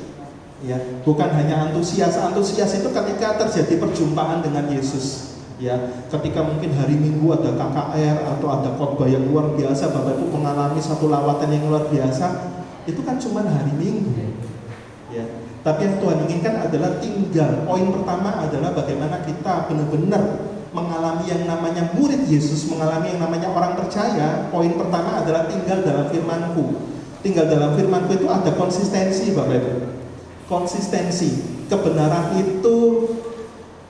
ya, bukan hanya antusias. Antusias itu ketika terjadi perjumpaan dengan Yesus. Ya, ketika mungkin hari Minggu ada KKR atau ada khotbah yang luar biasa, Bapak Ibu mengalami satu lawatan yang luar biasa, itu kan cuma hari Minggu, ya. Tapi yang Tuhan inginkan adalah tinggal. Poin pertama adalah bagaimana kita benar-benar mengalami yang namanya murid Yesus, mengalami yang namanya orang percaya. Poin pertama adalah tinggal dalam firman-Ku. Tinggal dalam firman-Ku itu ada konsistensi Bapak Ibu. Konsistensi. Kebenaran itu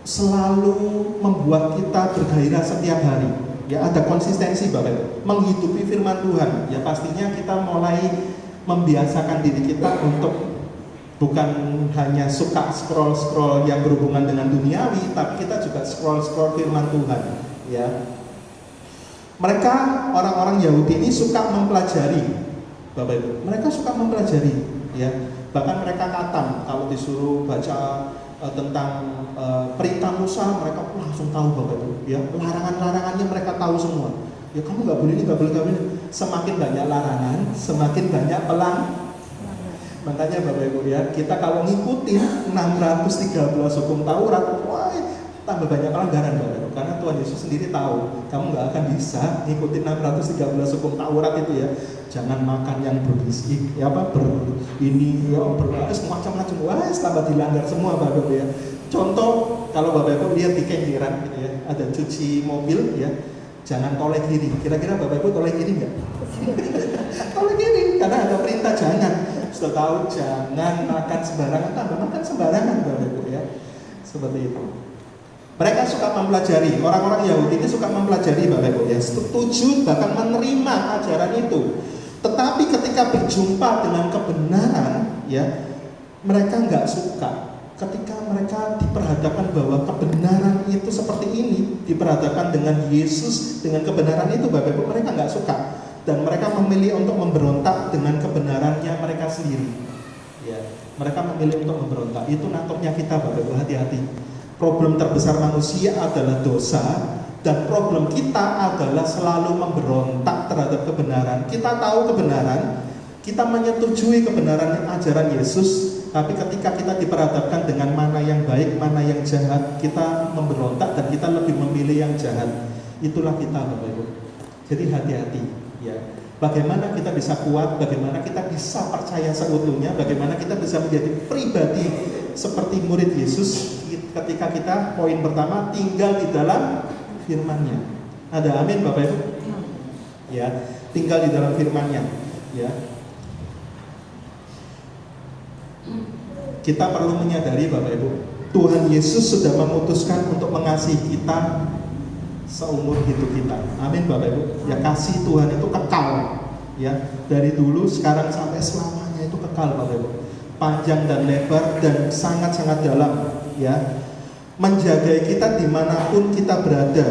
selalu membuat kita bergairah setiap hari. Ya, ada konsistensi Bapak Ibu. Menghidupi firman Tuhan. Ya, pastinya kita mulai membiasakan diri kita untuk bukan hanya suka scroll yang berhubungan dengan duniawi, tapi kita juga scroll firman Tuhan, ya. Mereka orang-orang Yahudi ini suka mempelajari, Bapak Ibu. Mereka suka mempelajari, ya. Bahkan mereka katam kalau disuruh baca tentang perintah Musa, mereka langsung tahu Bapak Ibu, ya. Larangan-larangannya mereka tahu semua. Ya, kamu nggak boleh ini, nggak boleh ini. Semakin banyak larangan, semakin banyak Makanya Bapak Ibu ya, kita kalau ngikutin 613 hukum Taurat, wah, tambah banyak pelanggaran Bapak Ibu. Karena Tuhan Yesus sendiri tahu, kamu nggak akan bisa ngikutin 613 hukum Taurat itu ya. Jangan makan yang berbisik, ya apa, macam-macam, wah, tambah dilanggar semua Bapak Ibu ya. Contoh, kalau Bapak Ibu lihat di kenjeran gitu ya, ada cuci mobil ya, jangan toleh kiri. Kira-kira Bapak Ibu toleh kiri nggak? Toleh kiri, karena ada perintah jangan. Sudah tahu jangan makan sembarangan, tambah makan sembarangan Bapak Ibu ya. Seperti itu. Mereka suka mempelajari, orang-orang Yahudi ini suka mempelajari Bapak Ibu ya, setuju bahkan menerima ajaran itu. Tetapi ketika berjumpa dengan kebenaran ya, mereka nggak suka. Ketika mereka diperhadapkan bahwa kebenaran itu seperti ini, diperhadapkan dengan Yesus, dengan kebenaran itu Bapak Ibu, mereka nggak suka. Dan mereka memilih untuk memberontak dengan kebenarannya mereka sendiri. Ya, mereka memilih untuk memberontak. Itu naturnya kita Bapak Ibu, hati-hati. Problem terbesar manusia adalah dosa, dan problem kita adalah selalu memberontak terhadap kebenaran. Kita tahu kebenaran, kita menyetujui kebenaran ajaran Yesus, tapi ketika kita diperhadapkan dengan mana yang baik, mana yang jahat, kita memberontak dan kita lebih memilih yang jahat. Itulah kita Bapak Ibu. Jadi hati-hati. Ya, bagaimana kita bisa kuat, bagaimana kita bisa percaya seutuhnya, bagaimana kita bisa menjadi pribadi seperti murid Yesus ketika kita, poin pertama, tinggal di dalam firman-Nya. Ada amin Bapak Ibu? Ya, tinggal di dalam firman-Nya. Ya. Kita perlu menyadari Bapak Ibu, Tuhan Yesus sudah memutuskan untuk mengasihi kita seumur hidup kita. Amin Bapak Ibu. Ya, kasih Tuhan itu kekal. Ya, dari dulu, sekarang sampai selamanya itu kekal Bapak Ibu. Panjang dan lebar dan sangat-sangat dalam. Ya, menjaga kita dimanapun kita berada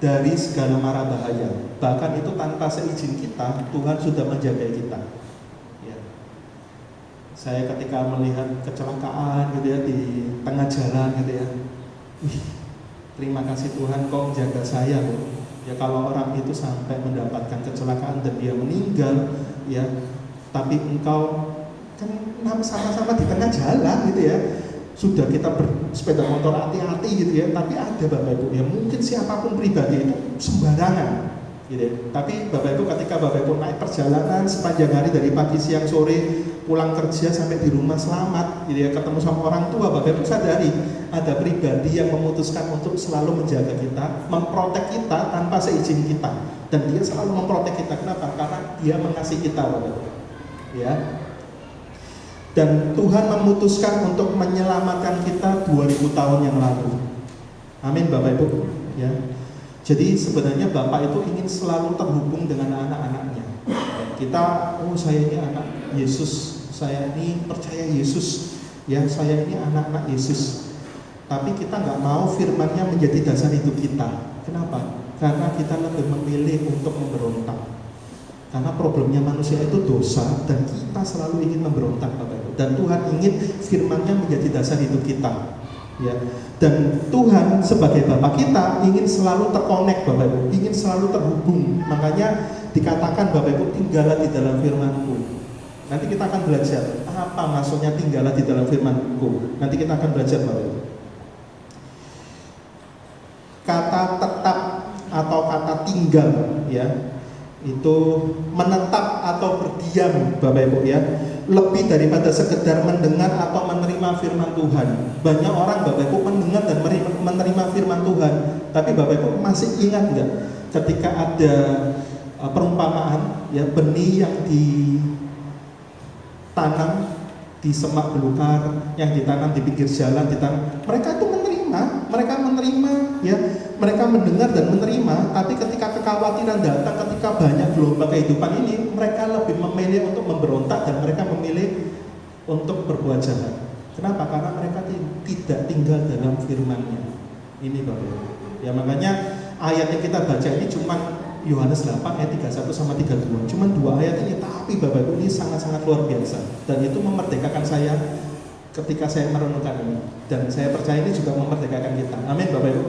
dari segala mara bahaya. Bahkan itu tanpa seizin kita, Tuhan sudah menjaga kita. Ya. Saya ketika melihat kecelakaan gitu ya di tengah jalan gitu ya, terima kasih Tuhan kau menjaga saya loh. Ya kalau orang itu sampai mendapatkan kecelakaan dan dia meninggal, ya, tapi engkau kan sama-sama di tengah jalan gitu ya. Sudah kita bersepeda motor hati-hati gitu ya, tapi ada Bapak Ibu ya, mungkin siapapun pribadi itu sembarangan gitu ya. Tapi Bapak Ibu ketika Bapak Ibu naik perjalanan sepanjang hari dari pagi siang sore, pulang kerja sampai di rumah selamat gitu ya, ketemu sama orang tua, Bapak Ibu sadari ada pribadi yang memutuskan untuk selalu menjaga kita, memprotek kita tanpa seizin kita, dan dia selalu memprotek kita. Kenapa? Karena dia mengasihi kita Bapak Ibu ya. Dan Tuhan memutuskan untuk menyelamatkan kita 2000 tahun yang lalu. Amin Bapak Ibu ya. Jadi sebenarnya Bapak itu ingin selalu terhubung dengan anak-anaknya. Kita, saya ini anak Yesus, saya ini percaya Yesus, ya saya ini anak-anak Yesus. Tapi kita nggak mau firman-Nya menjadi dasar hidup kita. Kenapa? Karena kita lebih memilih untuk memberontak. Karena problemnya manusia itu dosa dan kita selalu ingin memberontak Bapak Ibu. Dan Tuhan ingin firman-Nya menjadi dasar hidup kita. Ya. Dan Tuhan sebagai Bapa kita ingin selalu terkonek Bapak Ibu, ingin selalu terhubung. Makanya dikatakan Bapak Ibu, tinggallah di dalam firman-Ku. Nanti kita akan belajar apa maksudnya tinggallah di dalam firman-Ku. Nanti kita akan belajar Bapak Ibu. Kata tetap atau kata tinggal ya, itu menetap atau berdiam Bapak Ibu ya, lebih daripada sekedar mendengar atau menerima firman Tuhan. Banyak orang Bapak Ibu mendengar dan menerima firman Tuhan, tapi Bapak Ibu masih ingat nggak ketika ada perumpamaan ya, benih yang ditanam di semak belukar, yang ditanam di pinggir jalan, mereka itu mereka menerima ya, mereka mendengar dan menerima, tapi ketika kekhawatiran datang, ketika banyak gelombang kehidupan ini, mereka lebih memilih untuk memberontak dan mereka memilih untuk berbuat jahat. Kenapa? Karena mereka tidak tinggal dalam firman-Nya. Ini Bapak. Ya makanya ayat yang kita baca ini cuma Yohanes 8 ayat 31 sama 32. Cuma 2 ayat ini, tapi Bapak ini sangat-sangat luar biasa, dan itu memerdekakan saya ketika saya merenungkan ini, dan saya percaya ini juga memerdekakan kita. Amin Bapak Ibu.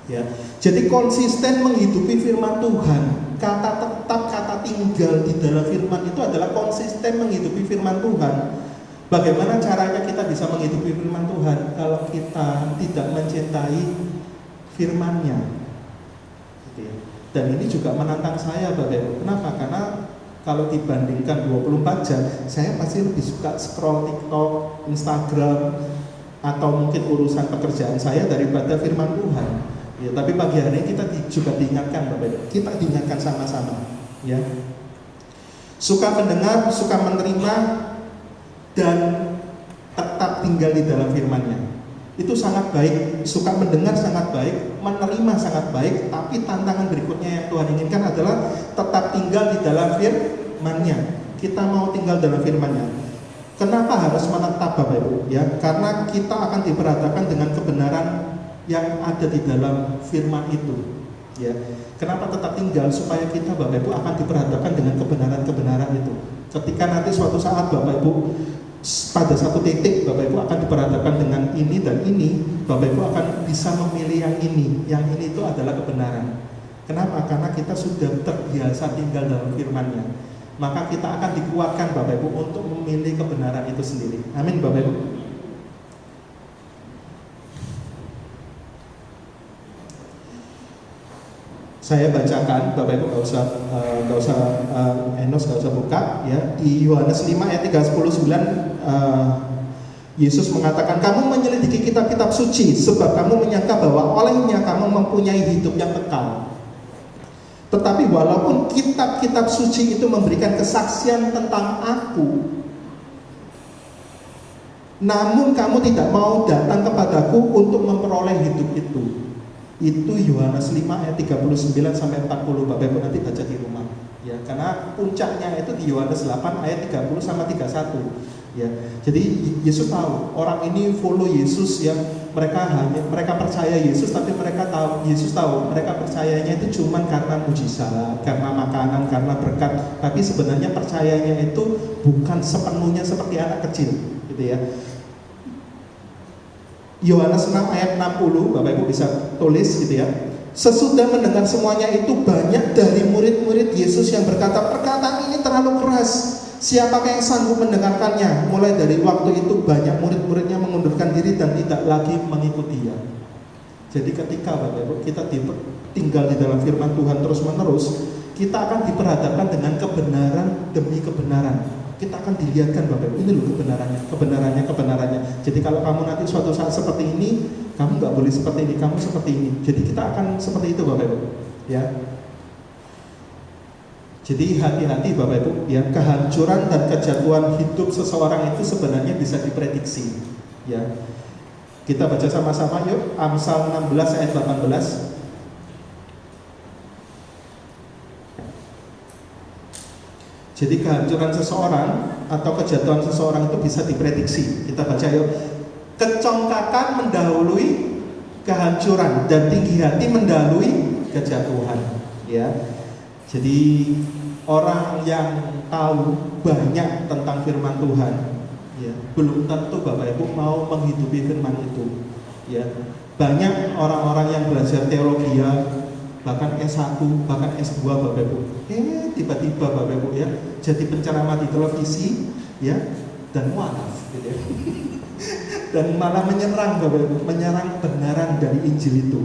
Ya. Jadi konsisten menghidupi firman Tuhan. Kata tetap, kata tinggal di dalam firman itu adalah konsisten menghidupi firman Tuhan. Bagaimana caranya kita bisa menghidupi firman Tuhan kalau kita tidak mencintai firman-Nya? Gitu ya. Dan ini juga menantang saya Bapak Ibu. Kenapa? Karena kalau dibandingkan 24 jam, saya pasti lebih suka scroll TikTok, Instagram, atau mungkin urusan pekerjaan saya daripada firman Tuhan. Ya, tapi pagi hari ini kita juga diingatkan Bapak Ibu, kita diingatkan sama-sama. Ya, suka mendengar, suka menerima, dan tetap tinggal di dalam firman-Nya. Itu sangat baik. Suka mendengar sangat baik, menerima sangat baik, tapi tantangan berikutnya yang Tuhan inginkan adalah tetap tinggal di dalam firman-Nya. Kita mau tinggal dalam firman-Nya. Kenapa harus menetap Bapak Ibu? Ya, karena kita akan diperhadapkan dengan kebenaran yang ada di dalam firman itu. Ya, kenapa tetap tinggal? Supaya kita Bapak Ibu akan diperhadapkan dengan kebenaran-kebenaran itu. Ketika nanti suatu saat Bapak Ibu pada satu titik Bapak Ibu akan diperhadapkan dengan ini dan ini, Bapak Ibu akan bisa memilih yang ini. Yang ini itu adalah kebenaran. Kenapa? Karena kita sudah terbiasa tinggal dalam firman-Nya. Maka kita akan dikuatkan Bapak Ibu untuk memilih kebenaran itu sendiri. Amin Bapak Ibu. Saya bacakan, Bapak Ibu nggak usah Enos nggak usah buka ya. Di Yohanes 5 ayat 39, Yesus mengatakan, kamu menyelidiki kitab-kitab suci sebab kamu menyangka bahwa olehnya kamu mempunyai hidup yang kekal. Tetapi walaupun kitab-kitab suci itu memberikan kesaksian tentang aku, namun kamu tidak mau datang kepadaku untuk memperoleh hidup itu. Itu Yohanes 5 ayat 39 sampai 40. Bapak Ibu nanti baca di rumah. Ya, karena puncaknya itu di Yohanes 8 ayat 30 sama 31. Ya. Jadi Yesus tahu orang ini follow Yesus, yang mereka percaya Yesus, tapi Yesus tahu mereka percayanya itu cuma karena mujizat, karena makanan, karena berkat, tapi sebenarnya percayanya itu bukan sepenuhnya seperti anak kecil, gitu ya. Yohanes 6 ayat 60, Bapak Ibu bisa tulis gitu ya. Sesudah mendengar semuanya itu, banyak dari murid-murid Yesus yang berkata, perkataan ini terlalu keras, siapakah yang sanggup mendengarkannya? Mulai dari waktu itu banyak murid-muridnya mengundurkan diri dan tidak lagi mengikuti dia. Jadi ketika Bapak Ibu kita tinggal di dalam firman Tuhan terus-menerus, kita akan diperhadapkan dengan kebenaran demi kebenaran. Kita akan dilihatkan Bapak Ibu, ini loh kebenarannya. Jadi kalau kamu nanti suatu saat seperti ini, kamu nggak boleh seperti ini, kamu seperti ini. Jadi kita akan seperti itu Bapak Ibu, ya. Jadi hati-hati Bapak Ibu, ya, kehancuran dan kejatuhan hidup seseorang itu sebenarnya bisa diprediksi, ya. Kita baca sama-sama yuk, Amsal 16 ayat 18. Jadi kehancuran seseorang atau kejatuhan seseorang itu bisa diprediksi. Kita baca yuk. Kecongkakan mendahului kehancuran dan tinggi hati mendahului kejatuhan. Ya. Jadi orang yang tahu banyak tentang firman Tuhan, ya, belum tentu Bapak Ibu mau menghidupi firman itu. Ya. Banyak orang-orang yang belajar teologi, bahkan S1, bahkan S2 Bapak Ibu. Tiba-tiba Bapak Ibu ya, jadi penceramah di televisi ya, dan mualaf gitu ya. Dan malah menyerang Bapak Ibu, menyerang kebenaran dari Injil itu.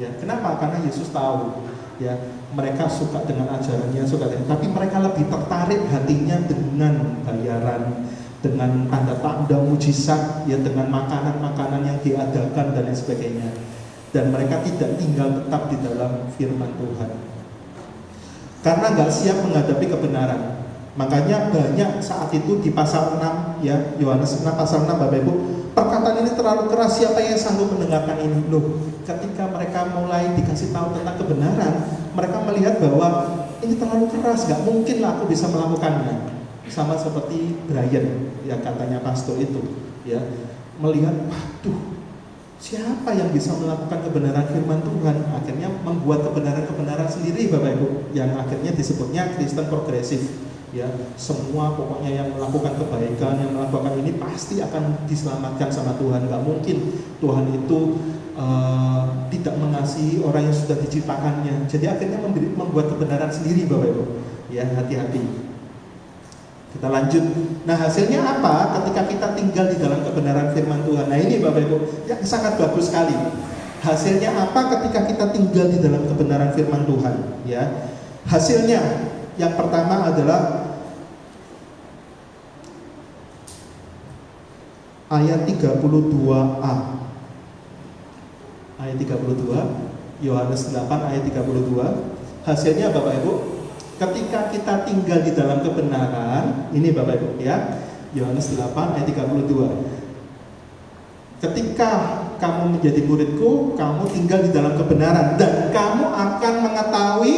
Ya, kenapa? Karena Yesus tahu ya, mereka suka dengan ajarannya, tapi mereka lebih tertarik hatinya dengan bayaran, dengan tanda-tanda mujizat ya, dengan makanan-makanan yang diadakan dan lain sebagainya. Dan mereka tidak tinggal tetap di dalam firman Tuhan karena nggak siap menghadapi kebenaran. Makanya banyak saat itu di pasal 6 ya, Yohanes 6 pasal 6 Bapak Ibu, perkataan ini terlalu keras, siapa yang sanggup mendengarkan ini? Loh, ketika mereka mulai dikasih tahu tentang kebenaran, mereka melihat bahwa ini terlalu keras, nggak mungkin lah aku bisa melakukannya. Sama seperti Brian yang katanya pastor itu ya, melihat waduh, siapa yang bisa melakukan kebenaran firman Tuhan? Akhirnya membuat kebenaran-kebenaran sendiri Bapak Ibu, yang akhirnya disebutnya Kristen progresif. Ya, semua pokoknya yang melakukan kebaikan, yang melakukan ini pasti akan diselamatkan sama Tuhan. Gak mungkin Tuhan itu tidak mengasihi orang yang sudah diciptakannya. Jadi akhirnya membuat kebenaran sendiri Bapak Ibu. Ya, hati-hati. Kita lanjut. Nah, hasilnya apa ketika kita tinggal di dalam kebenaran firman Tuhan? Nah, ini Bapak Ibu, yang sangat bagus sekali. Hasilnya apa ketika kita tinggal di dalam kebenaran firman Tuhan? Ya, hasilnya yang pertama adalah ayat 32a. Ayat 32, Yohanes 8 ayat 32. Hasilnya Bapak Ibu, ketika kita tinggal di dalam kebenaran, ini Bapak Ibu ya, Yohanes 8 ayat 32. Ketika kamu menjadi muridku, kamu tinggal di dalam kebenaran dan kamu akan mengetahui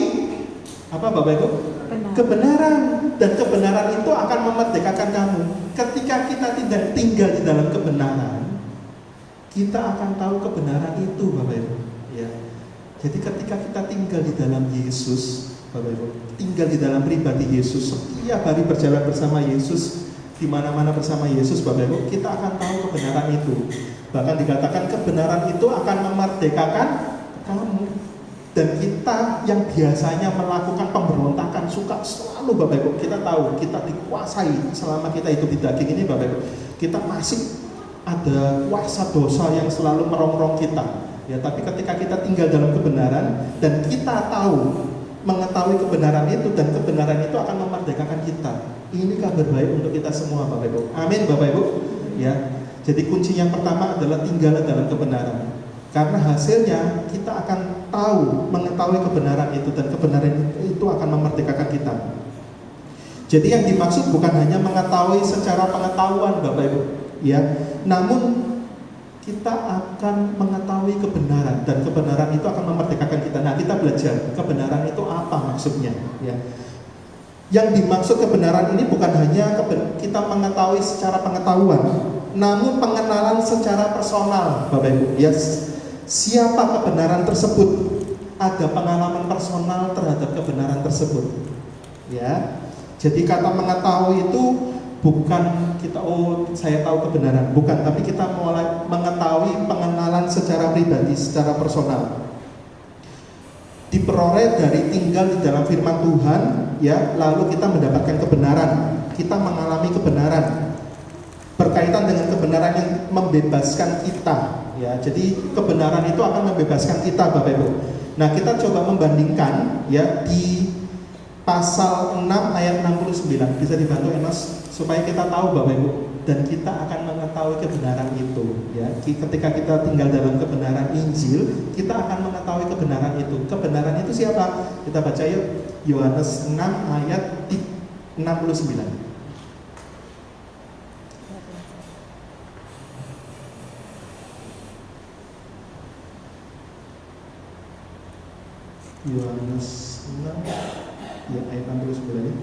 apa Bapak Ibu? Kebenaran, dan kebenaran itu akan memerdekakan kamu. Ketika kita tidak tinggal di dalam kebenaran, kita akan tahu kebenaran itu Bapak Ibu ya. Jadi ketika kita tinggal di dalam Yesus Bapak Ibu, tinggal di dalam pribadi Yesus, setiap hari berjalan bersama Yesus, di mana-mana bersama Yesus Bapak Ibu, kita akan tahu kebenaran itu. Bahkan dikatakan kebenaran itu akan memerdekakan kamu. Dan kita yang biasanya melakukan pemberontakan, suka selalu Bapak Ibu, kita tahu kita dikuasai selama kita hidup di daging ini Bapak Ibu, kita masih ada kuasa dosa yang selalu merongrong kita ya. Tapi ketika kita tinggal dalam kebenaran dan kita mengetahui kebenaran itu, dan kebenaran itu akan memerdekakan kita. Ini kabar baik untuk kita semua Bapak Ibu. Amin Bapak Ibu ya. Jadi kunci yang pertama adalah tinggal dalam kebenaran. Karena hasilnya kita akan mengetahui kebenaran itu, dan kebenaran itu akan memerdekakan kita. Jadi yang dimaksud bukan hanya mengetahui secara pengetahuan Bapak Ibu ya, namun kita akan mengetahui mengetahui kebenaran, dan kebenaran itu akan memerdekakan kita. Nah, kita belajar kebenaran itu apa maksudnya, ya. Yang dimaksud kebenaran ini bukan hanya kita mengetahui secara pengetahuan, namun pengenalan secara personal, Bapak Ibu. Ya, siapa kebenaran tersebut? Ada pengalaman personal terhadap kebenaran tersebut. Ya. Jadi kata mengetahui itu bukan kita saya tahu kebenaran, bukan, tapi kita mulai mengetahui pengenalan secara pribadi, secara personal. Diperoleh dari tinggal di dalam firman Tuhan, ya, lalu kita mendapatkan kebenaran, kita mengalami kebenaran, berkaitan dengan kebenaran yang membebaskan kita, ya. Jadi kebenaran itu akan membebaskan kita, Bapak Ibu. Nah, kita coba membandingkan, ya, di pasal 6 ayat 69. Bisa dibantu Enos supaya kita tahu, Bapak Ibu, dan kita akan mengetahui kebenaran itu, ya. Ketika kita tinggal dalam kebenaran Injil, kita akan mengetahui kebenaran itu. Kebenaran itu siapa? Kita baca yuk, Yohanes 6 ayat 69. Yohanes 6 ya, ayat 69 ya.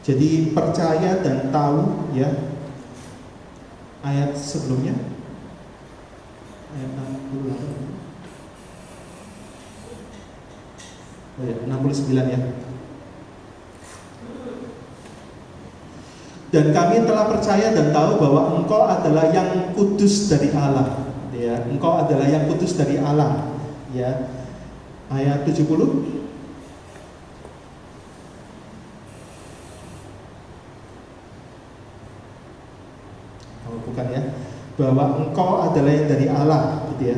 Jadi percaya dan tahu, ya. Ayat sebelumnya ayat 68. Oh ya, 69 ya. Dan kami telah percaya dan tahu bahwa Engkau adalah yang kudus dari Allah, ya. Engkau adalah yang kudus dari Allah, ya. Ayat 70. Bukan ya, bahwa Engkau adalah yang dari Allah, gitu ya.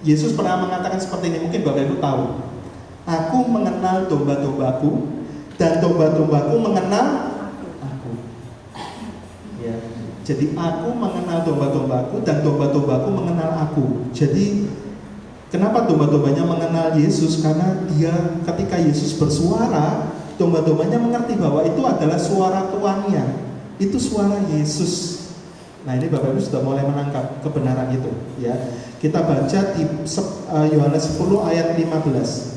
Yesus pernah mengatakan seperti ini, mungkin Bapak Ibu tahu. Aku mengenal domba-dombaku dan domba-dombaku mengenal aku. Ya. Jadi aku mengenal domba-dombaku dan domba-dombaku mengenal aku. Jadi kenapa domba-dombanya mengenal Yesus? Karena dia ketika Yesus bersuara, domba-dombanya mengerti bahwa itu adalah suara tuannya. Itu suara Yesus. Nah, ini Bapak Ibu sudah mulai menangkap kebenaran itu, ya. Kita baca di Yohanes 10 ayat 15.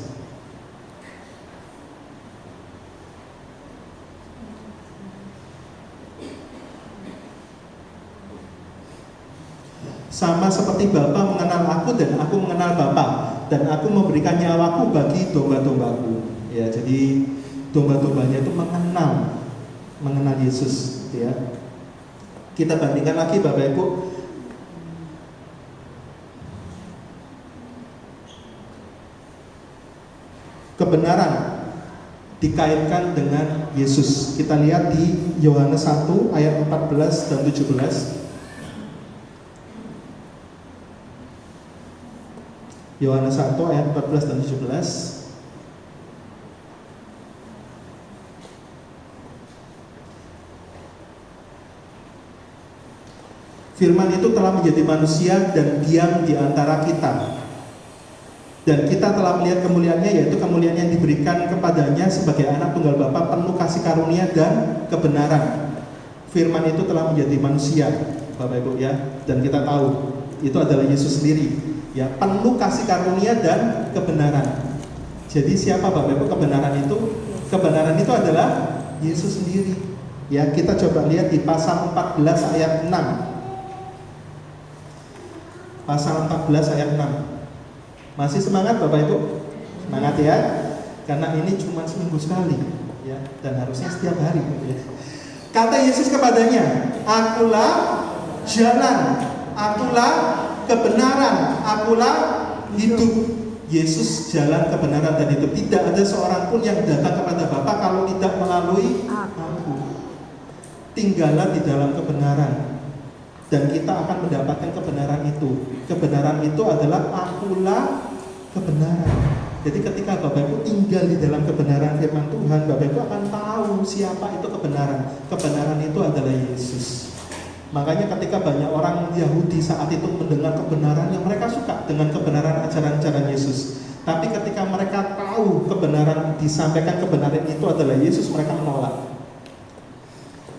Sama seperti Bapa mengenal aku dan aku mengenal Bapa, dan aku memberikan nyawaku bagi domba-dombaku. Ya, jadi domba-dombanya itu mengenal Yesus, ya. Kita bandingkan lagi, Bapak Ibu. Kebenaran dikaitkan dengan Yesus. Kita lihat di Yohanes 1 ayat 14 dan 17. Yohanes 1 ayat 14 dan 17. Firman itu telah menjadi manusia dan diam di antara kita. Dan kita telah melihat kemuliaannya, yaitu kemuliaan yang diberikan kepadanya sebagai anak tunggal Bapa, penuh kasih karunia dan kebenaran. Firman itu telah menjadi manusia, Bapak Ibu, ya. Dan kita tahu itu adalah Yesus sendiri, ya, penuh kasih karunia dan kebenaran. Jadi siapa, Bapak Ibu, kebenaran itu? Kebenaran itu adalah Yesus sendiri. Ya, kita coba lihat di pasal 14 ayat 6. Pasal 14 ayat 6. Masih semangat Bapak Ibu? Semangat ya. Karena ini cuma seminggu sekali, ya, dan harusnya setiap hari, ya. Kata Yesus kepadanya, "Akulah jalan, akulah kebenaran, akulah hidup." Yesus jalan, kebenaran dan hidup. Tidak ada seorang pun yang datang kepada Bapa kalau tidak melalui aku. Tinggallah di dalam kebenaran, dan kita akan mendapatkan kebenaran itu. Kebenaran itu adalah akulah kebenaran. Jadi ketika Bapak Ibu tinggal di dalam kebenaran firman Tuhan, Bapak Ibu akan tahu siapa itu kebenaran. Kebenaran itu adalah Yesus. Makanya ketika banyak orang Yahudi saat itu mendengar kebenaran, yang mereka suka dengan kebenaran ajaran-ajaran Yesus. Tapi ketika mereka tahu kebenaran, disampaikan kebenaran itu adalah Yesus, mereka menolak.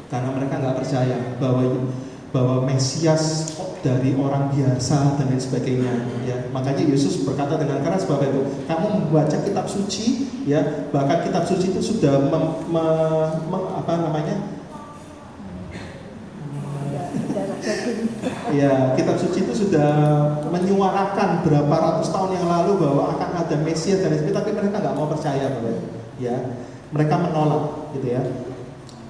Karena mereka nggak percaya bahwa bahwa Mesias dari orang biasa dan lain sebagainya, ya. Makanya Yesus berkata dengan keras, Bapak Ibu, kamu membaca kitab suci, ya, bahkan kitab suci itu sudah ya, kitab suci itu sudah menyuarakan berapa ratus tahun yang lalu bahwa akan ada Mesias dan lain sebagainya, tapi mereka nggak mau percaya, Bapak Ibu, ya. Mereka menolak, gitu ya.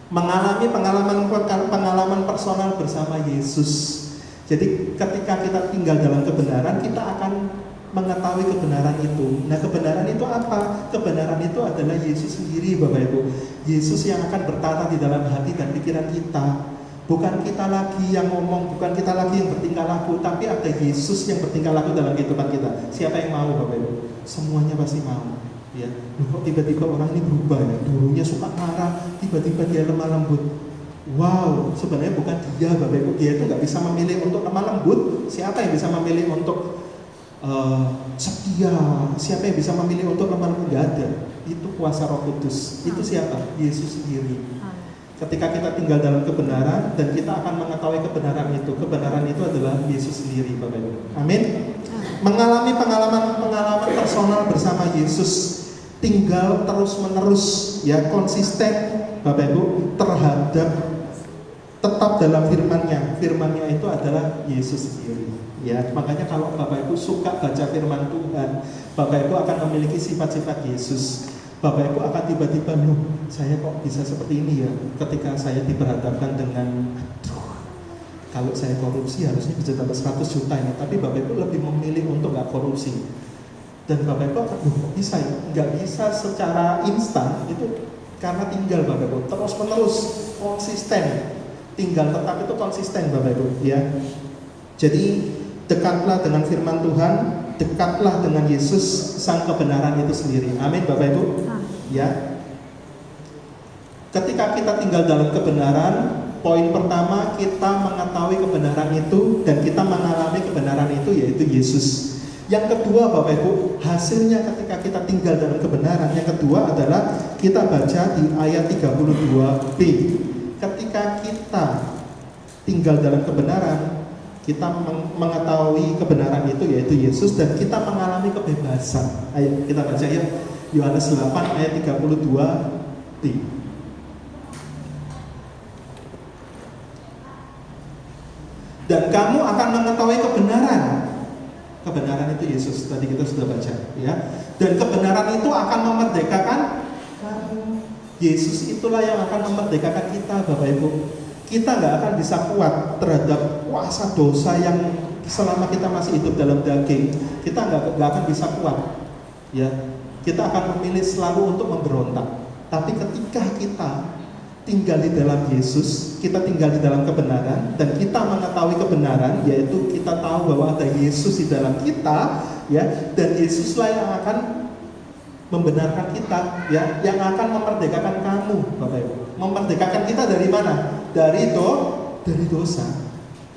Mengalami pengalaman personal bersama Yesus. Jadi ketika kita tinggal dalam kebenaran, kita akan mengetahui kebenaran itu. Nah, kebenaran itu apa? Kebenaran itu adalah Yesus sendiri, Bapak Ibu. Yesus yang akan bertata di dalam hati dan pikiran kita. Bukan kita lagi yang ngomong, bukan kita lagi yang bertingkah laku, tapi ada Yesus yang bertingkah laku dalam kehidupan kita. Siapa yang mau, Bapak Ibu? Semuanya pasti mau. Ya, kok tiba-tiba orang ini berubah ya? Dulunya suka marah, tiba-tiba dia lemah lembut. Wow, sebenarnya bukan dia, Bapak Ibu. Dia itu nggak bisa memilih untuk lemah lembut. Siapa yang bisa memilih untuk setia? Siapa yang bisa memilih untuk lemah lembut? Gak ada. Itu kuasa Roh Kudus. Itu siapa? Yesus sendiri. Ketika kita tinggal dalam kebenaran dan kita akan mengetahui kebenaran itu. Kebenaran itu adalah Yesus sendiri, Bapak Ibu. Amin. Mengalami pengalaman personal bersama Yesus. Tinggal terus-menerus, ya, konsisten, Bapak Ibu, terhadap tetap dalam firman-Nya. Firman-Nya itu adalah Yesus sendiri, ya. Makanya kalau Bapak Ibu suka baca firman Tuhan, Bapak Ibu akan memiliki sifat-sifat Yesus. Bapak Ibu akan tiba-tiba, loh, saya kok bisa seperti ini ya, ketika saya diperhadapkan dengan, aduh, kalau saya korupsi harusnya bisa dapat 100 juta ini, tapi Bapak Ibu lebih memilih untuk gak korupsi. Dan Bapak Ibu akan, kok bisa ya? Nggak bisa secara instan, itu karena tinggal Bapak Ibu terus-menerus, konsisten. Tinggal tetap itu konsisten, Bapak Ibu, ya. Jadi dekatlah dengan firman Tuhan, dekatlah dengan Yesus, sang kebenaran itu sendiri. Amin, Bapak Ibu. Ya. Ketika kita tinggal dalam kebenaran, poin pertama, kita mengetahui kebenaran itu dan kita mengalami kebenaran itu, yaitu Yesus. Yang kedua, Bapak Ibu, hasilnya ketika kita tinggal dalam kebenaran, yang kedua adalah kita baca di ayat 32b. Ketika kita tinggal dalam kebenaran, kita mengetahui kebenaran itu, yaitu Yesus, dan kita mengalami kebebasan. Ayo kita baca ya, Yohanes 8 ayat 32b. Dan kamu akan mengetahui kebenaran. Kebenaran itu Yesus, tadi kita sudah baca, ya. Dan kebenaran itu akan memerdekakan kamu. Yesus itulah yang akan memerdekakan kita, Bapak Ibu. Kita nggak akan bisa kuat terhadap kuasa dosa yang selama kita masih hidup dalam daging. Kita nggak akan bisa kuat, ya. Kita akan memilih selalu untuk memberontak. Tapi ketika kita tinggal di dalam Yesus, kita tinggal di dalam kebenaran, dan kita mengetahui kebenaran, yaitu kita tahu bahwa ada Yesus di dalam kita, ya, dan Yesuslah yang akan membenarkan kita, ya, yang akan memerdekakan kamu, Bapak Ibu. Memerdekakan kita dari mana? Dari dosa.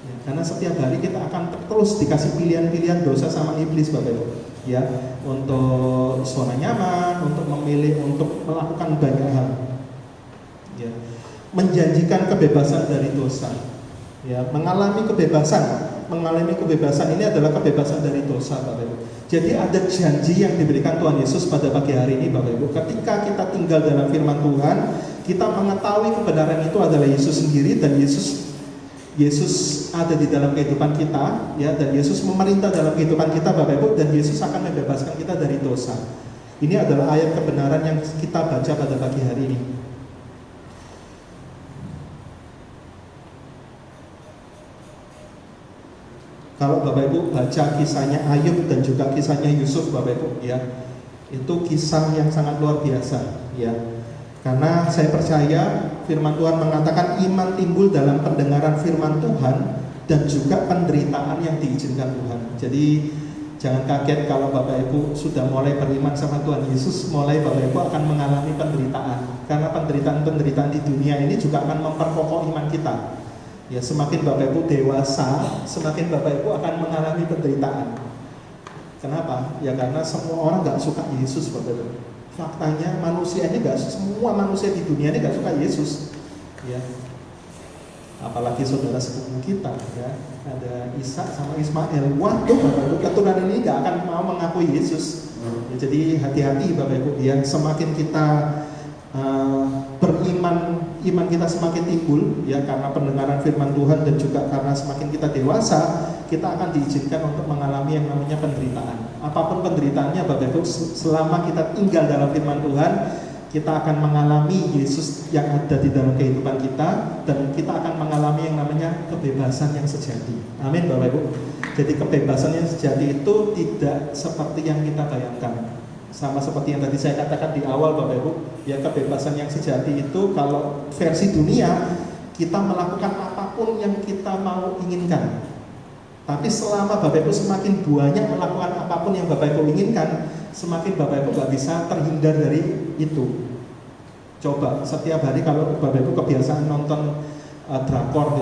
Ya, karena setiap hari kita akan terus dikasih pilihan-pilihan dosa sama iblis, Bapak Ibu. Ya, untuk zona nyaman, untuk memilih, untuk melakukan banyak hal. Ya, menjanjikan kebebasan dari dosa, ya, mengalami kebebasan ini adalah kebebasan dari dosa, Bapak Ibu. Jadi ada janji yang diberikan Tuhan Yesus pada pagi hari ini, Bapak Ibu. Ketika kita tinggal dalam firman Tuhan, kita mengetahui kebenaran itu adalah Yesus sendiri, dan Yesus ada di dalam kehidupan kita, ya, dan Yesus memerintah dalam kehidupan kita, Bapak Ibu, dan Yesus akan membebaskan kita dari dosa. Ini adalah ayat kebenaran yang kita baca pada pagi hari ini. Kalau Bapak Ibu baca kisahnya Ayub dan juga kisahnya Yusuf, Bapak Ibu, ya, itu kisah yang sangat luar biasa, ya. Karena saya percaya firman Tuhan mengatakan iman timbul dalam pendengaran firman Tuhan dan juga penderitaan yang diizinkan Tuhan. Jadi jangan kaget kalau Bapak Ibu sudah mulai beriman sama Tuhan Yesus, mulai Bapak Ibu akan mengalami penderitaan. Karena penderitaan di dunia ini juga akan memperkokoh iman kita. Ya, semakin Bapak Ibu dewasa, semakin Bapak Ibu akan mengalami penderitaan. Kenapa? Ya karena semua orang gak suka Yesus, Bapak Ibu. Faktanya semua manusia di dunia ini gak suka Yesus. Ya. apalagi saudara sepupu kita ya, ada Ishak sama Ismail. Waduh Bapak Ibu, keturunan ini nggak akan mau mengakui Yesus. Ya, jadi hati-hati Bapak Ibu ya, semakin kita beriman, iman kita semakin timbul ya, karena pendengaran firman Tuhan dan juga karena semakin kita dewasa, kita akan diizinkan untuk mengalami yang namanya penderitaan. Apapun penderitaannya Bapak Ibu, selama kita tinggal dalam firman Tuhan, kita akan mengalami Yesus yang ada di dalam kehidupan kita, dan kita akan mengalami yang namanya kebebasan yang sejati. Amin Bapak Ibu. Jadi kebebasan yang sejati itu tidak seperti yang kita bayangkan. Sama seperti yang tadi saya katakan di awal Bapak Ibu, ya kebebasan yang sejati itu kalau versi dunia, kita melakukan apapun yang kita mau inginkan. Tapi selama Bapak Ibu semakin banyak melakukan apapun yang Bapak Ibu inginkan, semakin Bapak Ibu gak bisa terhindar dari itu. Coba setiap hari kalau Bapak Ibu kebiasaan nonton drakor